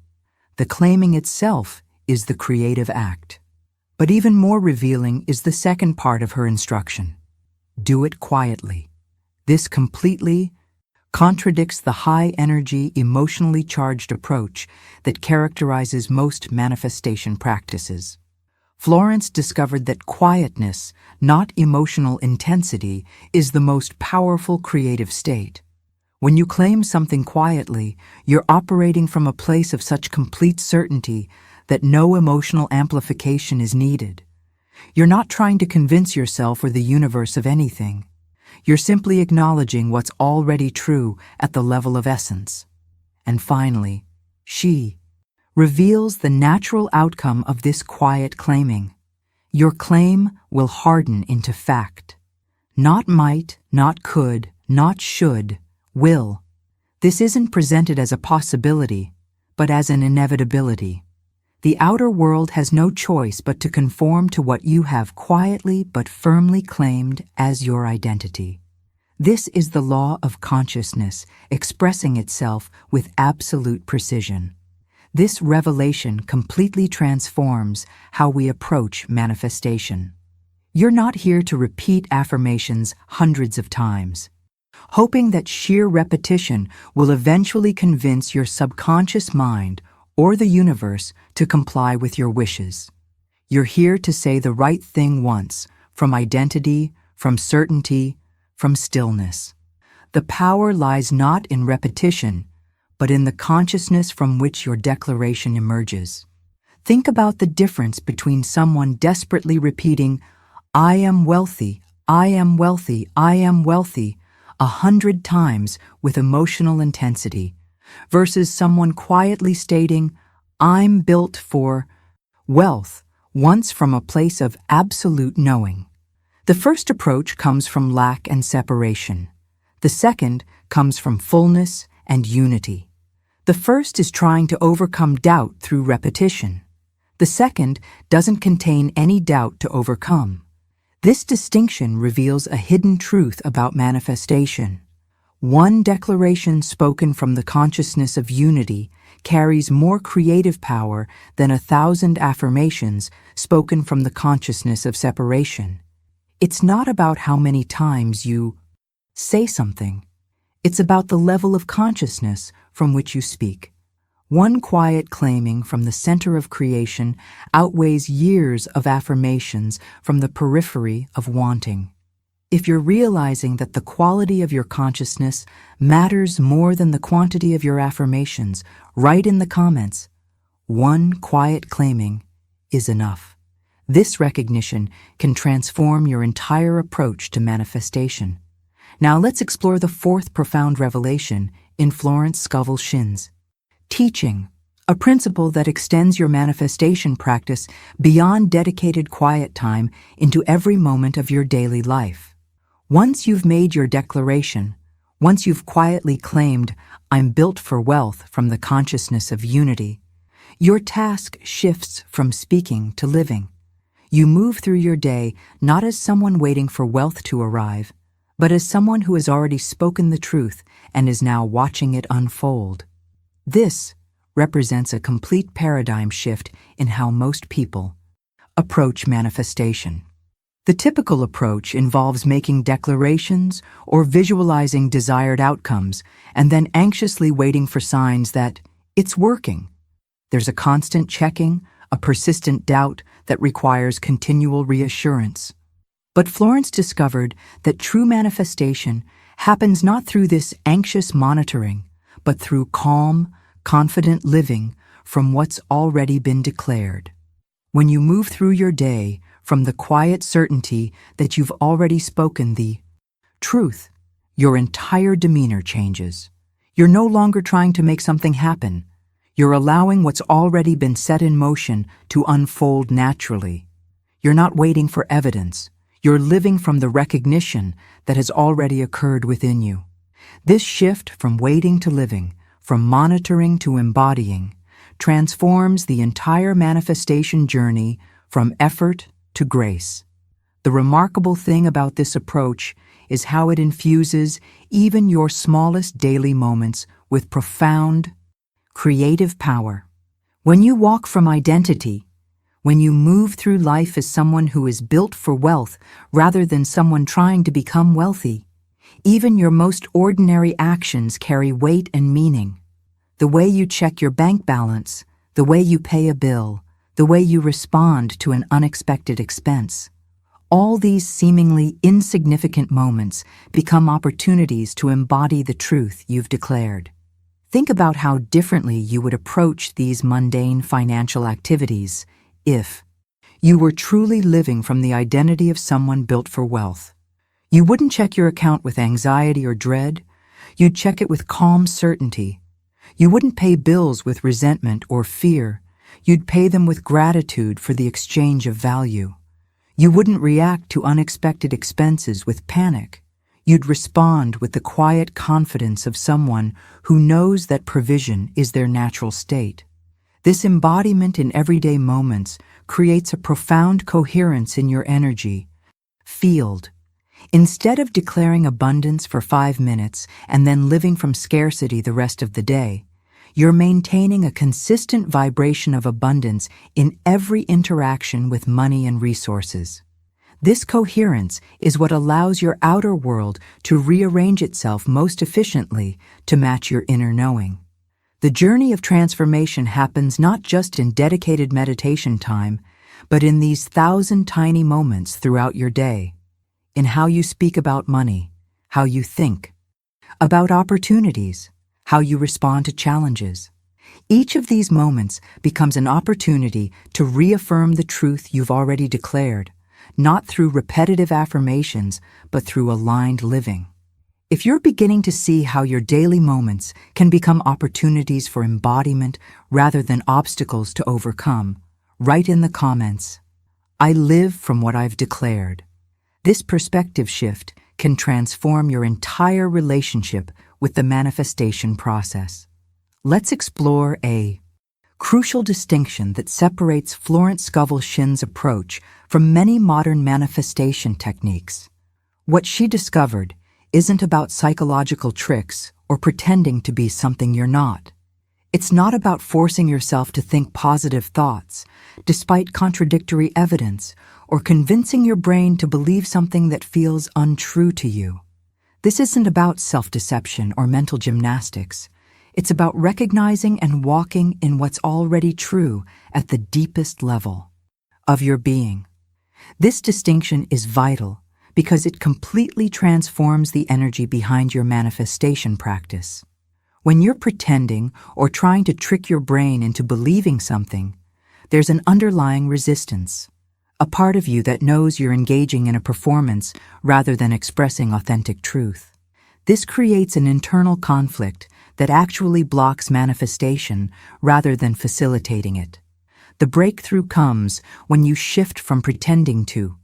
The claiming itself is the creative act. But even more revealing is the second part of her instruction. Do it quietly. This completely contradicts the high-energy, emotionally charged approach that characterizes most manifestation practices. Florence discovered that quietness, not emotional intensity, is the most powerful creative state. When you claim something quietly, you're operating from a place of such complete certainty that no emotional amplification is needed. You're not trying to convince yourself or the universe of anything. You're simply acknowledging what's already true at the level of essence. And finally, she reveals the natural outcome of this quiet claiming. Your claim will harden into fact. Not might, not could, not should, will. This isn't presented as a possibility, but as an inevitability. The outer world has no choice but to conform to what you have quietly but firmly claimed as your identity. This is the law of consciousness expressing itself with absolute precision. This revelation completely transforms how we approach manifestation. You're not here to repeat affirmations hundreds of times, hoping that sheer repetition will eventually convince your subconscious mind or the universe to comply with your wishes. You're here to say the right thing once, from identity, from certainty, from stillness. The power lies not in repetition, but in the consciousness from which your declaration emerges. Think about the difference between someone desperately repeating, "I am wealthy, I am wealthy, I am wealthy," 100 times with emotional intensity, versus someone quietly stating, "I'm built for wealth," once from a place of absolute knowing. The first approach comes from lack and separation. The second comes from fullness and unity. The first is trying to overcome doubt through repetition. The second doesn't contain any doubt to overcome. This distinction reveals a hidden truth about manifestation. One declaration spoken from the consciousness of unity carries more creative power than 1,000 affirmations spoken from the consciousness of separation. It's not about how many times you say something. It's about the level of consciousness from which you speak. One quiet claiming from the center of creation outweighs years of affirmations from the periphery of wanting. If you're realizing that the quality of your consciousness matters more than the quantity of your affirmations, write in the comments, "One quiet claiming is enough." This recognition can transform your entire approach to manifestation. Now let's explore the fourth profound revelation in Florence Scovel Shinn's teaching, a principle that extends your manifestation practice beyond dedicated quiet time into every moment of your daily life. Once you've made your declaration, once you've quietly claimed, "I'm built for wealth," from the consciousness of unity, your task shifts from speaking to living. You move through your day not as someone waiting for wealth to arrive, but as someone who has already spoken the truth and is now watching it unfold. This represents a complete paradigm shift in how most people approach manifestation. The typical approach involves making declarations or visualizing desired outcomes and then anxiously waiting for signs that it's working. There's a constant checking, a persistent doubt that requires continual reassurance. But Florence discovered that true manifestation happens not through this anxious monitoring, but through calm, confident living from what's already been declared. When you move through your day from the quiet certainty that you've already spoken the truth, your entire demeanor changes. You're no longer trying to make something happen. You're allowing what's already been set in motion to unfold naturally. You're not waiting for evidence. You're living from the recognition that has already occurred within you. This shift from waiting to living, from monitoring to embodying, transforms the entire manifestation journey from effort to grace. The remarkable thing about this approach is how it infuses even your smallest daily moments with profound, creative power. When you walk from identity, when you move through life as someone who is built for wealth rather than someone trying to become wealthy, even your most ordinary actions carry weight and meaning. The way you check your bank balance, the way you pay a bill, the way you respond to an unexpected expense. All these seemingly insignificant moments become opportunities to embody the truth you've declared. Think about how differently you would approach these mundane financial activities if you were truly living from the identity of someone built for wealth. You wouldn't check your account with anxiety or dread. You'd check it with calm certainty. You wouldn't pay bills with resentment or fear. You'd pay them with gratitude for the exchange of value. You wouldn't react to unexpected expenses with panic. You'd respond with the quiet confidence of someone who knows that provision is their natural state. This embodiment in everyday moments creates a profound coherence in your energy field. Instead of declaring abundance for 5 minutes and then living from scarcity the rest of the day, you're maintaining a consistent vibration of abundance in every interaction with money and resources. This coherence is what allows your outer world to rearrange itself most efficiently to match your inner knowing. The journey of transformation happens not just in dedicated meditation time, but in these 1,000 tiny moments throughout your day. In how you speak about money, how you think, about opportunities, how you respond to challenges. Each of these moments becomes an opportunity to reaffirm the truth you've already declared, not through repetitive affirmations, but through aligned living. If you're beginning to see how your daily moments can become opportunities for embodiment rather than obstacles to overcome, write in the comments, "I live from what I've declared." This perspective shift can transform your entire relationship with the manifestation process. Let's explore a crucial distinction that separates Florence Scovel Shinn's approach from many modern manifestation techniques. What she discovered isn't about psychological tricks or pretending to be something you're not. It's not about forcing yourself to think positive thoughts, despite contradictory evidence, or convincing your brain to believe something that feels untrue to you. This isn't about self-deception or mental gymnastics. It's about recognizing and walking in what's already true at the deepest level of your being. This distinction is vital because it completely transforms the energy behind your manifestation practice. When you're pretending or trying to trick your brain into believing something, there's an underlying resistance, a part of you that knows you're engaging in a performance rather than expressing authentic truth. This creates an internal conflict that actually blocks manifestation rather than facilitating it. The breakthrough comes when you shift from pretending to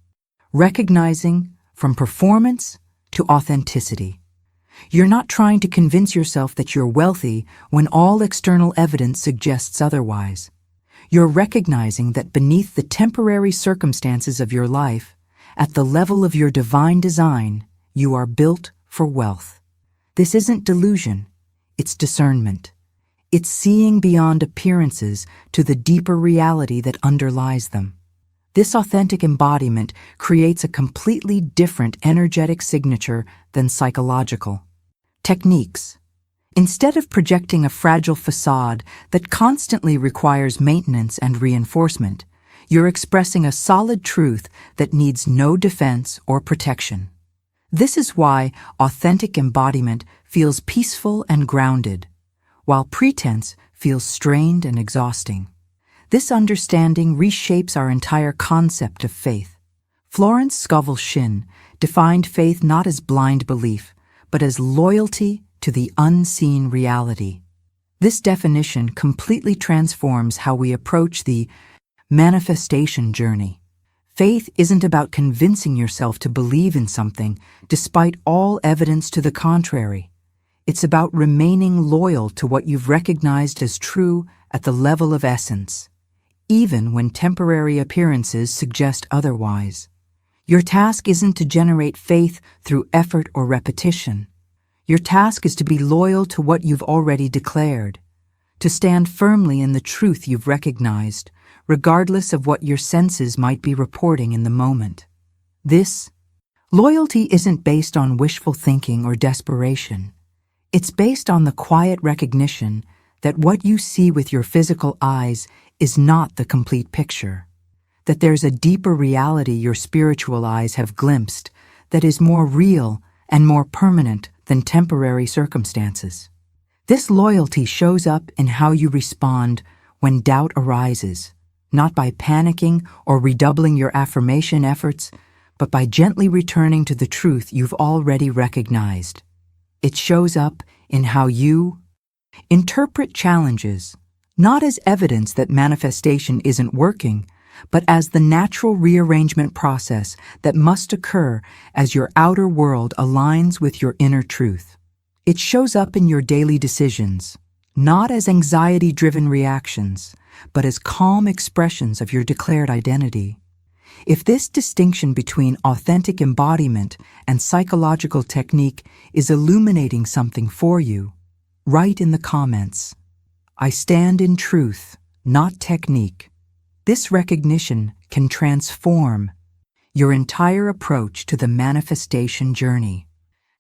recognizing, from performance to authenticity. You're not trying to convince yourself that you're wealthy when all external evidence suggests otherwise. You're recognizing that beneath the temporary circumstances of your life, at the level of your divine design, you are built for wealth. This isn't delusion, it's discernment. It's seeing beyond appearances to the deeper reality that underlies them. This authentic embodiment creates a completely different energetic signature than psychological techniques. Instead of projecting a fragile facade that constantly requires maintenance and reinforcement, you're expressing a solid truth that needs no defense or protection. This is why authentic embodiment feels peaceful and grounded, while pretense feels strained and exhausting. This understanding reshapes our entire concept of faith. Florence Scovel Shinn defined faith not as blind belief, but as loyalty to the unseen reality. This definition completely transforms how we approach the manifestation journey. Faith isn't about convincing yourself to believe in something despite all evidence to the contrary. It's about remaining loyal to what you've recognized as true at the level of essence, even when temporary appearances suggest otherwise. Your task isn't to generate faith through effort or repetition. Your task is to be loyal to what you've already declared, to stand firmly in the truth you've recognized, regardless of what your senses might be reporting in the moment. This loyalty isn't based on wishful thinking or desperation. It's based on the quiet recognition that what you see with your physical eyes is not the complete picture, that there's a deeper reality your spiritual eyes have glimpsed that is more real and more permanent than temporary circumstances. This loyalty shows up in how you respond when doubt arises, not by panicking or redoubling your affirmation efforts, but by gently returning to the truth you've already recognized. It shows up in how you interpret challenges, not as evidence that manifestation isn't working, but as the natural rearrangement process that must occur as your outer world aligns with your inner truth. It shows up in your daily decisions, not as anxiety-driven reactions, but as calm expressions of your declared identity. If this distinction between authentic embodiment and psychological technique is illuminating something for you, write in the comments, "I stand in truth, not technique." This recognition can transform your entire approach to the manifestation journey.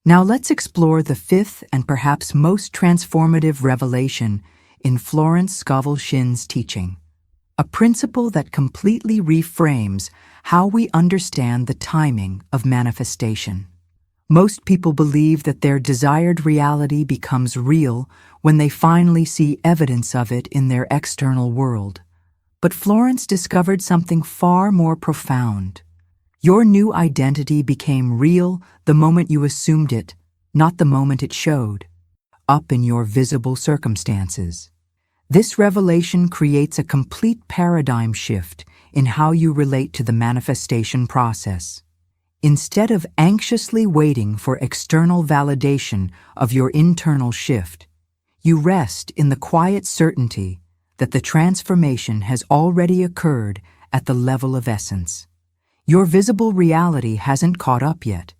Now let's explore the fifth and perhaps most transformative revelation in Florence Scovel Shinn's teaching, a principle that completely reframes how we understand the timing of manifestation. Most people believe that their desired reality becomes real when they finally see evidence of it in their external world. But Florence discovered something far more profound. Your new identity became real the moment you assumed it, not the moment it showed up in your visible circumstances. This revelation creates a complete paradigm shift in how you relate to the manifestation process. Instead of anxiously waiting for external validation of your internal shift, you rest in the quiet certainty that the transformation has already occurred at the level of essence. Your visible reality hasn't caught up yet,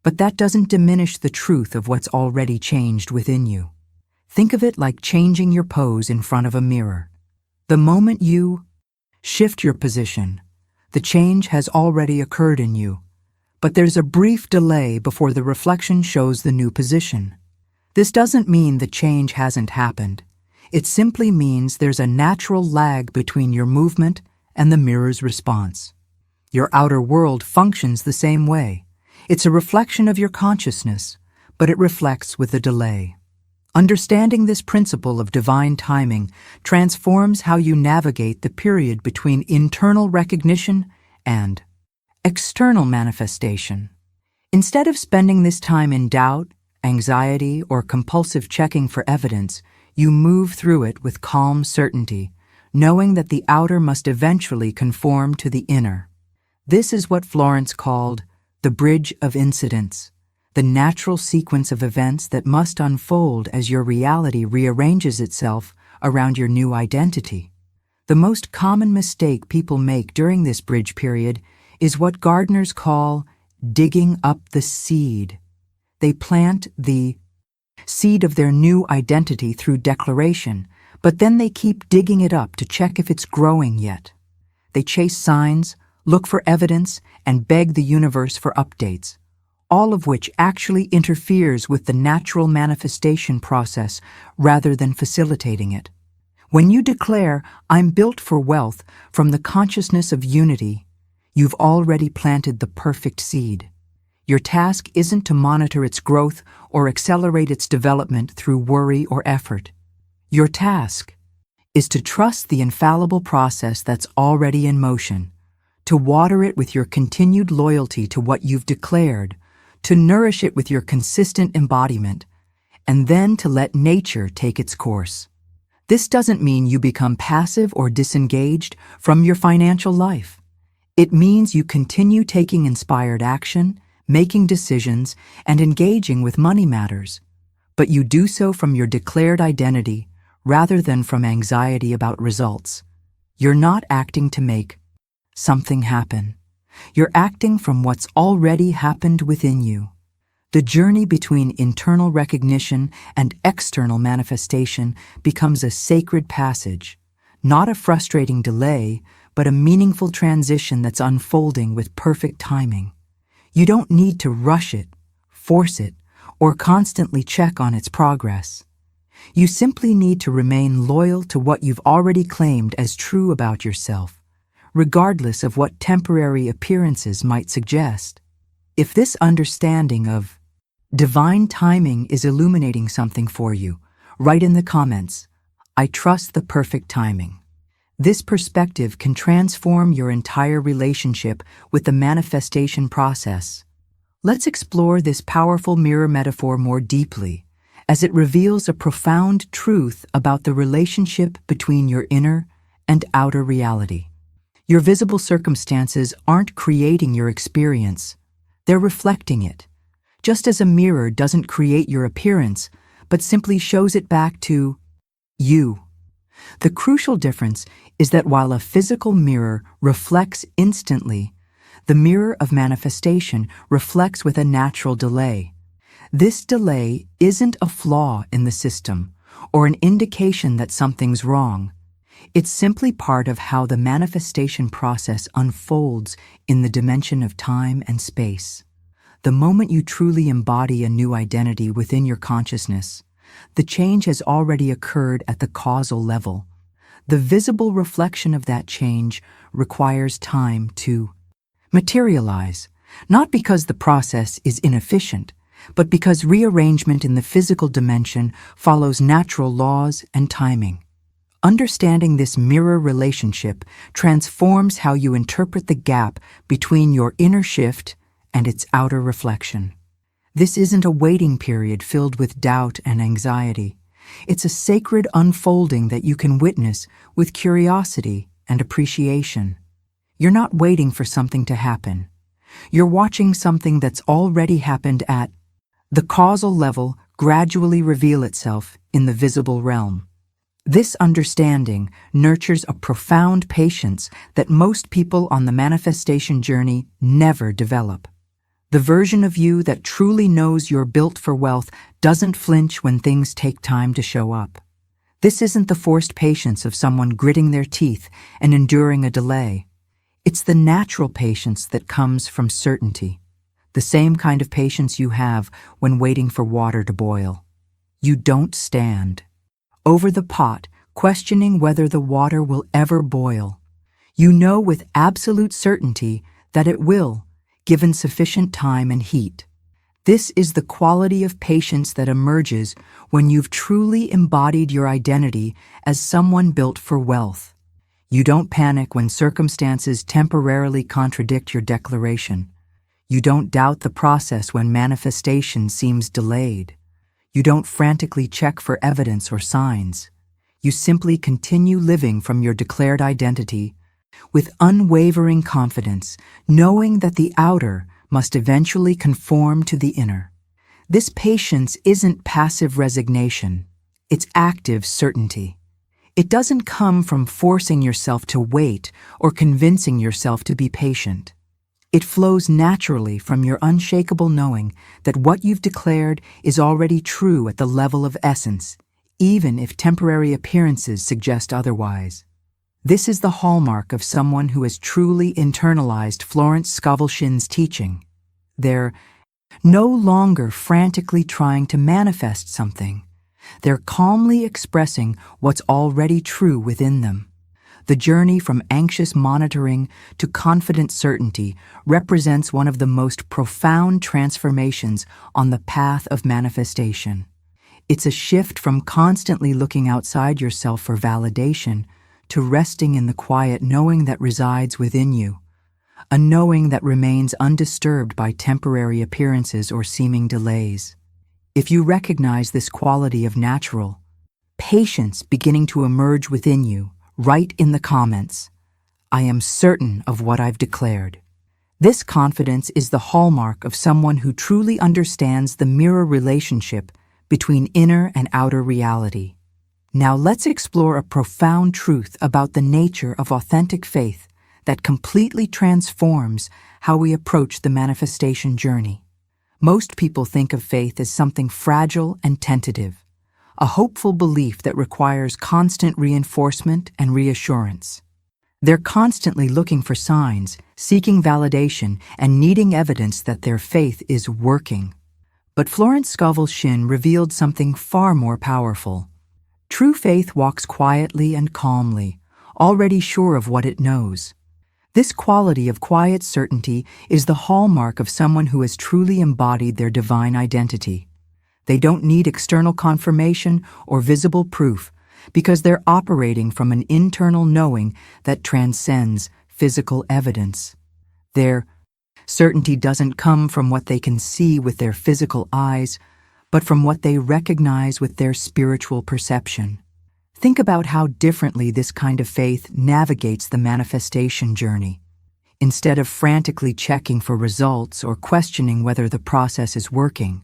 but that doesn't diminish the truth of what's already changed within you. Think of it like changing your pose in front of a mirror. The moment you shift your position, the change has already occurred in you, but there's a brief delay before the reflection shows the new position. This doesn't mean the change hasn't happened. It simply means there's a natural lag between your movement and the mirror's response. Your outer world functions the same way. It's a reflection of your consciousness, but it reflects with a delay. Understanding this principle of divine timing transforms how you navigate the period between internal recognition and external manifestation. Instead of spending this time in doubt, anxiety, or compulsive checking for evidence, you move through it with calm certainty, knowing that the outer must eventually conform to the inner. This is what Florence called the bridge of incidents, the natural sequence of events that must unfold as your reality rearranges itself around your new identity. The most common mistake people make during this bridge period is what gardeners call digging up the seed. They plant the seed of their new identity through declaration, but then they keep digging it up to check if it's growing yet. They chase signs, look for evidence, and beg the universe for updates, all of which actually interferes with the natural manifestation process rather than facilitating it. When you declare, "I'm built for wealth," from the consciousness of unity, you've already planted the perfect seed. Your task isn't to monitor its growth or accelerate its development through worry or effort. Your task is to trust the infallible process that's already in motion, to water it with your continued loyalty to what you've declared, to nourish it with your consistent embodiment, and then to let nature take its course. This doesn't mean you become passive or disengaged from your financial life. It means you continue taking inspired action, making decisions, and engaging with money matters. But you do so from your declared identity rather than from anxiety about results. You're not acting to make something happen. You're acting from what's already happened within you. The journey between internal recognition and external manifestation becomes a sacred passage, not a frustrating delay, but a meaningful transition that's unfolding with perfect timing. You don't need to rush it, force it, or constantly check on its progress. You simply need to remain loyal to what you've already claimed as true about yourself, regardless of what temporary appearances might suggest. If this understanding of divine timing is illuminating something for you, write in the comments, "I trust the perfect timing." This perspective can transform your entire relationship with the manifestation process. Let's explore this powerful mirror metaphor more deeply, as it reveals a profound truth about the relationship between your inner and outer reality. Your visible circumstances aren't creating your experience, they're reflecting it. Just as a mirror doesn't create your appearance, but simply shows it back to you. The crucial difference is that while a physical mirror reflects instantly, the mirror of manifestation reflects with a natural delay. This delay isn't a flaw in the system or an indication that something's wrong. It's simply part of how the manifestation process unfolds in the dimension of time and space. The moment you truly embody a new identity within your consciousness, the change has already occurred at the causal level. The visible reflection of that change requires time to materialize, not because the process is inefficient, but because rearrangement in the physical dimension follows natural laws and timing. Understanding this mirror relationship transforms how you interpret the gap between your inner shift and its outer reflection. This isn't a waiting period filled with doubt and anxiety. It's a sacred unfolding that you can witness with curiosity and appreciation. You're not waiting for something to happen. You're watching something that's already happened at the causal level gradually reveal itself in the visible realm. This understanding nurtures a profound patience that most people on the manifestation journey never develop. The version of you that truly knows you're built for wealth doesn't flinch when things take time to show up. This isn't the forced patience of someone gritting their teeth and enduring a delay. It's the natural patience that comes from certainty, the same kind of patience you have when waiting for water to boil. You don't stand over the pot, questioning whether the water will ever boil. You know with absolute certainty that it will, given sufficient time and heat. This is the quality of patience that emerges when you've truly embodied your identity as someone built for wealth. You don't panic when circumstances temporarily contradict your declaration. You don't doubt the process when manifestation seems delayed. You don't frantically check for evidence or signs. You simply continue living from your declared identity with unwavering confidence, knowing that the outer must eventually conform to the inner. This patience isn't passive resignation, it's active certainty. It doesn't come from forcing yourself to wait or convincing yourself to be patient. It flows naturally from your unshakable knowing that what you've declared is already true at the level of essence, even if temporary appearances suggest otherwise. This is the hallmark of someone who has truly internalized Florence Scovel Shinn's teaching. They're no longer frantically trying to manifest something. They're calmly expressing what's already true within them. The journey from anxious monitoring to confident certainty represents one of the most profound transformations on the path of manifestation. It's a shift from constantly looking outside yourself for validation to resting in the quiet knowing that resides within you, a knowing that remains undisturbed by temporary appearances or seeming delays. If you recognize this quality of natural patience beginning to emerge within you, write in the comments, "I am certain of what I've declared." This confidence is the hallmark of someone who truly understands the mirror relationship between inner and outer reality. Now let's explore a profound truth about the nature of authentic faith that completely transforms how we approach the manifestation journey. Most people think of faith as something fragile and tentative, a hopeful belief that requires constant reinforcement and reassurance. They're constantly looking for signs, seeking validation, and needing evidence that their faith is working. But Florence Scovel Shinn revealed something far more powerful. True faith walks quietly and calmly, already sure of what it knows. This quality of quiet certainty is the hallmark of someone who has truly embodied their divine identity. They don't need external confirmation or visible proof because they're operating from an internal knowing that transcends physical evidence. Their certainty doesn't come from what they can see with their physical eyes, but from what they recognize with their spiritual perception. Think about how differently this kind of faith navigates the manifestation journey. Instead of frantically checking for results or questioning whether the process is working,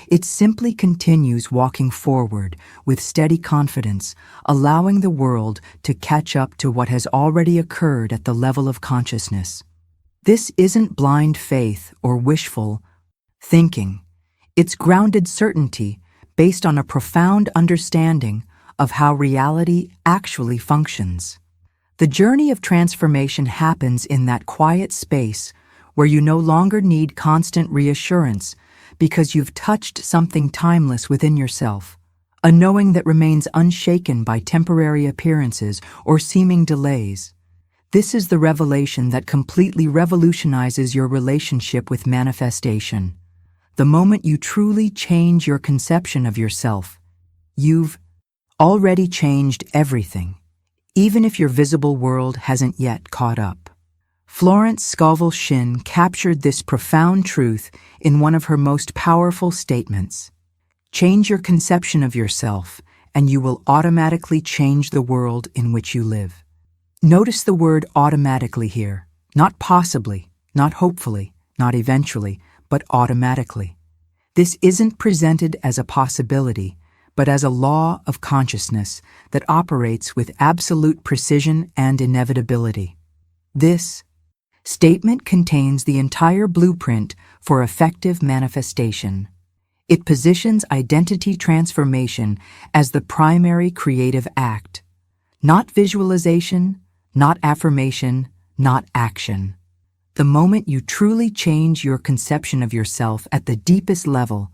it simply continues walking forward with steady confidence, allowing the world to catch up to what has already occurred at the level of consciousness. This isn't blind faith or wishful thinking. It's grounded certainty based on a profound understanding of how reality actually functions. The journey of transformation happens in that quiet space where you no longer need constant reassurance because you've touched something timeless within yourself, a knowing that remains unshaken by temporary appearances or seeming delays. This is the revelation that completely revolutionizes your relationship with manifestation. The moment you truly change your conception of yourself, you've already changed everything, even if your visible world hasn't yet caught up. Florence Scovel Shinn captured this profound truth in one of her most powerful statements. Change your conception of yourself, and you will automatically change the world in which you live. Notice the word automatically here, not possibly, not hopefully, not eventually, but automatically. This isn't presented as a possibility, but as a law of consciousness that operates with absolute precision and inevitability. This statement contains the entire blueprint for effective manifestation. It positions identity transformation as the primary creative act, not visualization, not affirmation, not action. The moment you truly change your conception of yourself at the deepest level,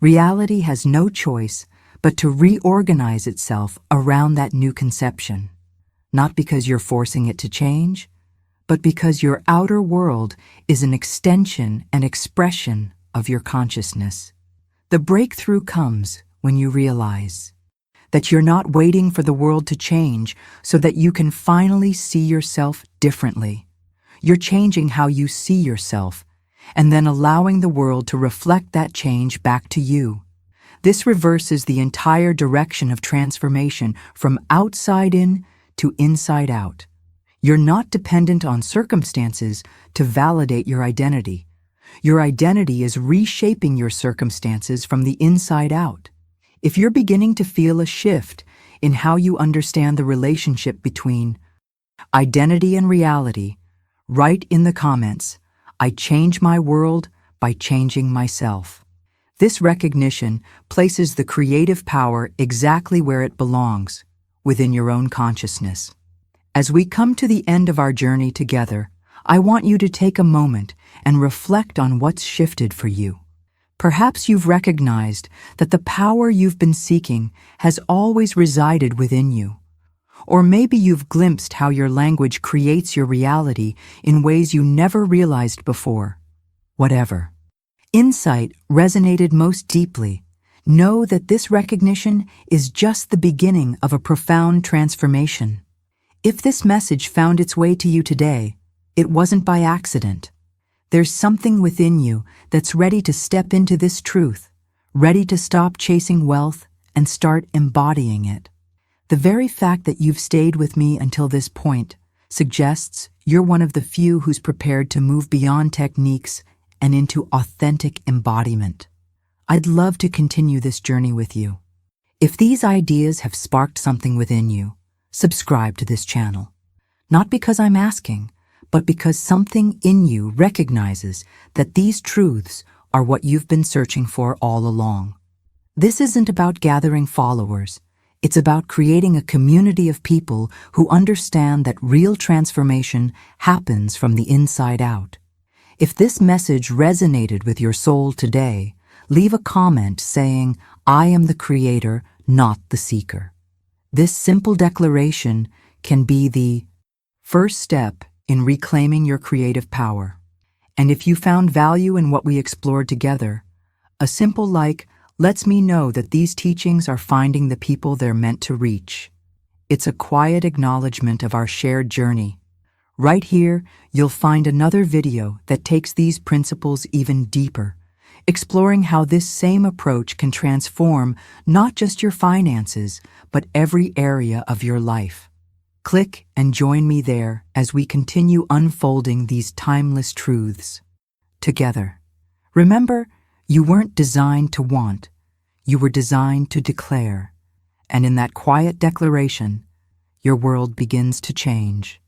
reality has no choice but to reorganize itself around that new conception, not because you're forcing it to change, but because your outer world is an extension and expression of your consciousness. The breakthrough comes when you realize that you're not waiting for the world to change so that you can finally see yourself differently. You're changing how you see yourself, and then allowing the world to reflect that change back to you. This reverses the entire direction of transformation from outside in to inside out. You're not dependent on circumstances to validate your identity. Your identity is reshaping your circumstances from the inside out. If you're beginning to feel a shift in how you understand the relationship between identity and reality, write in the comments, "I change my world by changing myself." This recognition places the creative power exactly where it belongs, within your own consciousness. As we come to the end of our journey together, I want you to take a moment and reflect on what's shifted for you. Perhaps you've recognized that the power you've been seeking has always resided within you. Or maybe you've glimpsed how your language creates your reality in ways you never realized before. Whatever insight resonated most deeply, know that this recognition is just the beginning of a profound transformation. If this message found its way to you today, it wasn't by accident. There's something within you that's ready to step into this truth, ready to stop chasing wealth and start embodying it. The very fact that you've stayed with me until this point suggests you're one of the few who's prepared to move beyond techniques and into authentic embodiment. I'd love to continue this journey with you. If these ideas have sparked something within you, subscribe to this channel. Not because I'm asking, but because something in you recognizes that these truths are what you've been searching for all along. This isn't about gathering followers. It's about creating a community of people who understand that real transformation happens from the inside out. If this message resonated with your soul today, leave a comment saying, "I am the creator, not the seeker." This simple declaration can be the first step in reclaiming your creative power. And if you found value in what we explored together, a simple like lets me know that these teachings are finding the people they're meant to reach. It's a quiet acknowledgement of our shared journey. Right here, you'll find another video that takes these principles even deeper, exploring how this same approach can transform not just your finances, but every area of your life. Click and join me there as we continue unfolding these timeless truths together. Remember, you weren't designed to want, you were designed to declare. And in that quiet declaration, your world begins to change.